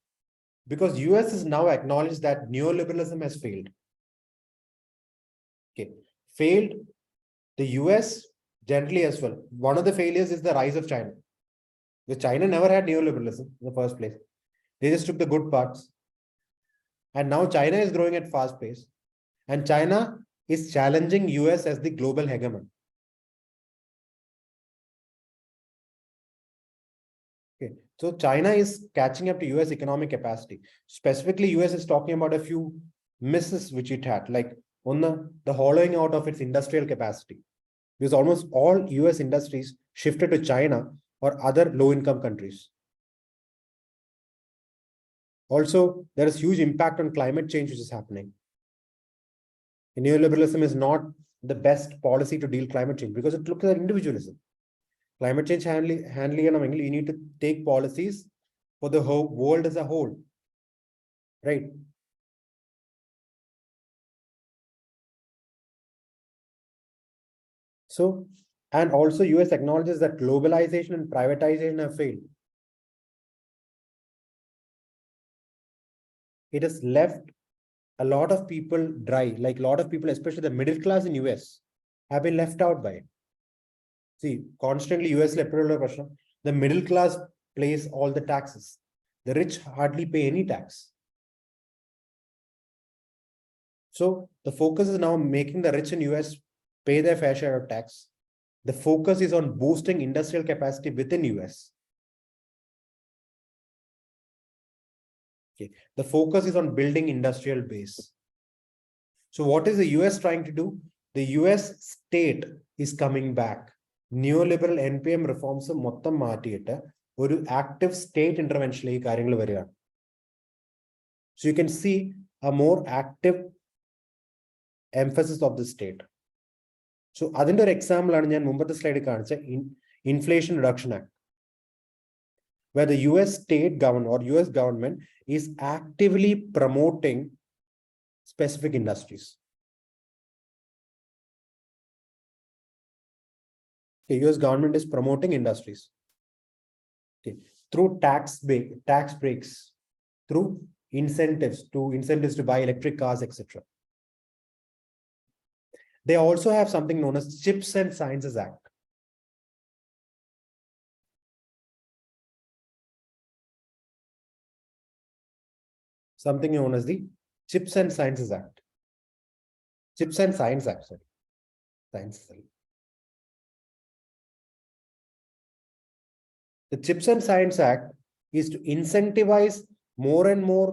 Because US is now acknowledged that neoliberalism has failed. Okay, failed the US generally as well. One of the failures is the rise of China. Because China never had neoliberalism in the first place. They just took the good parts. And now China is growing at fast pace. And China is challenging US as the global hegemon. Okay. So China is catching up to US economic capacity. Specifically, US is talking about a few misses which it had, like on the hollowing out of its industrial capacity. Because almost all US industries shifted to China or other low-income countries. Also, there is huge impact on climate change which is happening. Neoliberalism is not the best policy to deal climate change because it looks at individualism. Climate change handling, you need to take policies for the whole world as a whole, right? So, and also US acknowledges that globalization and privatization have failed. It has left a lot of people dry, like a lot of people, especially the middle class in US, have been left out by it. See, constantly US the middle class pays all the taxes. The rich hardly pay any tax. So the focus is now making the rich in US pay their fair share of tax. The focus is on boosting industrial capacity within US. Okay. The focus is on building industrial base. So what is the US trying to do? The US state is coming back. Neoliberal NPM reforms മൊത്തം മാറ്റിയിട്ട് ഒരു active state intervention ഈ കാര്യങ്ങൾ വരികയാണ്. So you can see a more active emphasis of the state. So അതിന്റെ ഒരു example ആണ് ഞാൻ മുമ്പത്തെ സ്ലൈഡിൽ കാണിച്ച Inflation Reduction Act, where the US state government or US government is actively promoting specific industries. The US government is promoting industries, okay, through tax breaks, through incentives to buy electric cars, etc. They also have something known as Chips and Sciences Act. Something known as the Chips and Sciences Act. Chips and Science Act, sorry. Science. The Chips and Science Act is to incentivize more and more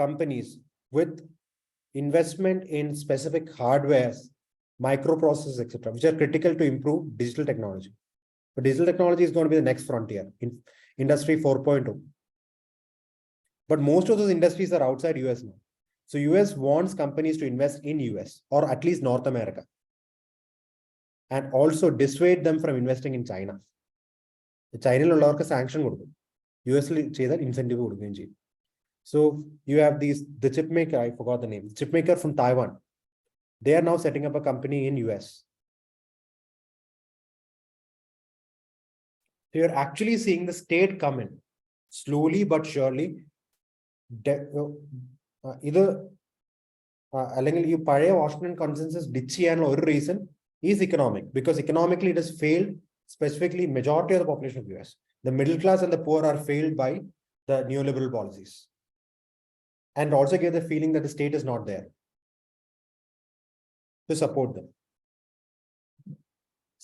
companies with investment in specific hardwares, microprocessors, etc., which are critical to improve digital technology. But digital technology is going to be the next frontier in Industry 4.0. But most of those industries are outside US now. So US wants companies to invest in US or at least North America, and also dissuade them from investing in China. China will sanction US incentive. So you have the chip maker, I forgot the name, chip maker from Taiwan. They are now setting up a company in US. So you're actually seeing the state come in slowly but surely. Either you Washington consensus reason is economic, because economically it has failed, specifically majority of the population of US. The middle class and the poor are failed by the neoliberal policies, and also get the feeling that the state is not there to support them.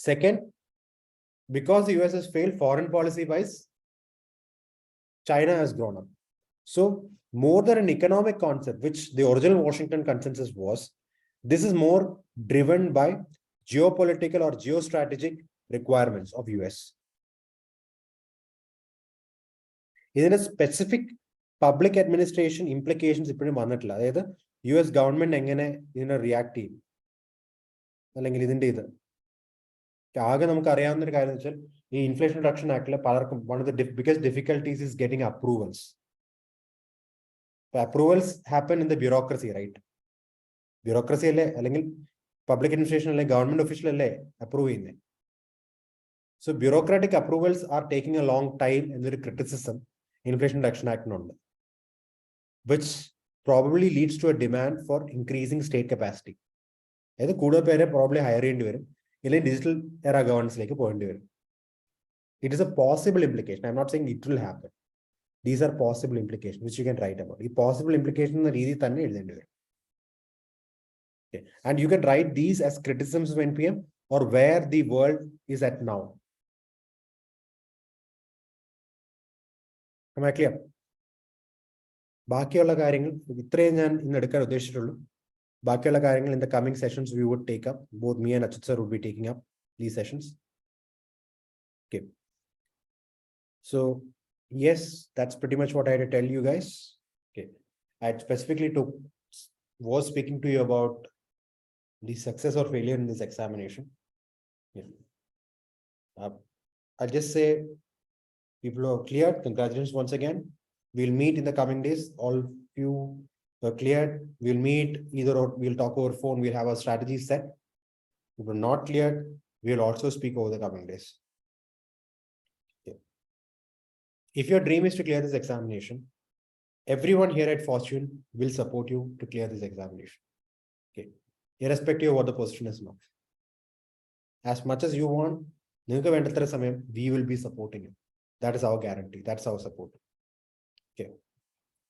Second, because the US has failed foreign policy wise, China has grown up. So more than an economic concept, which the original Washington consensus was, this is more driven by geopolitical or geostrategic requirements of US. ഇതിന് specific public administration implications ഇപ്പോഴും വന്നിട്ടില്ല. അതായത് US government എങ്ങനെ ഇതിനെ react ചെയ്യും, അല്ലെങ്കിൽ ഇതിന്റെ ഇത് ആകെ നമുക്ക് അറിയാവുന്ന ഒരു കാര്യം എന്ന് വെച്ചാൽ ഈ ഇൻഫ്ലേഷൻ റിഡക്ഷൻ ആക്ടിലെ പലർക്കും one of the biggest difficulties is getting approvals. Approvals happen in the bureaucracy, right? Bureaucracy അല്ലേ, അല്ലെങ്കിൽ പബ്ലിക് അഡ്മിനിസ്ട്രേഷൻ അല്ലെ, ഗവൺമെന്റ് ഒഫീഷ്യൽ അല്ലേ അപ്രൂവ് ചെയ്യുന്നത്? So bureaucratic approvals are taking a long time എന്നൊരു criticism Inflation Reduction Actനുണ്ട്, which probably leads to a demand for increasing state capacity. അതായത് കൂടുതൽ പേരെ probably higher ചെയ്യേണ്ടി വരും, ഇല്ലെങ്കിൽ ഡിജിറ്റൽ എറ ഗവേണൻസിലേക്ക് പോകേണ്ടി വരും. It is a possible implication. I'm not saying it will happen. These are possible implications which you can write about. ഈ possible implication എന്ന രീതിയിൽ തന്നെ എഴുതേണ്ടി വരും. Okay. And you can write these as criticisms of NPM or where the world is at now. Am I clear? ബാക്കിയുള്ള കാര്യങ്ങൾ ഇത്രയും ഞാൻ ഇന്ന് എടുക്കാൻ ഉദ്ദേശിച്ചിട്ടുള്ളൂ. ബാക്കിയുള്ള കാര്യങ്ങൾ in the coming sessions we would take up. Both me and Achyut sir would be taking up these sessions. Okay. So yes, that's pretty much what I had to tell you guys. Okay. I specifically was speaking to you about the success or failure in this examination. Yeah. I'll just say, people are clear. Congratulations once again. We'll meet in the coming days. All you are cleared. We'll meet either or we'll talk over phone. We'll have our strategy set. If we're not cleared, we'll also speak over the coming days. Okay. If your dream is to clear this examination, everyone here at Fortune will support you to clear this examination. Okay. Irrespective of what the position is now. As much as you want, we will be supporting you. That is our guarantee. That's our support. Okay.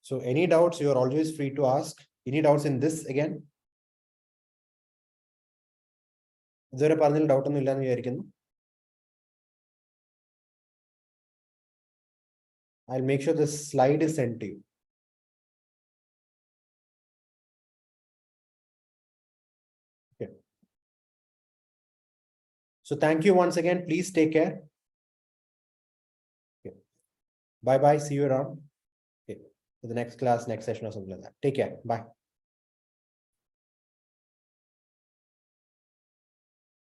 So any doubts, you are always free to ask. Any doubts in this again? Is there a parallel doubt on the I'll make sure the slide is sent to you. Okay. So thank you once again. Please take care. Okay. Bye-bye. See you around. Okay. For the next class, next session or something like that. Take care. Bye.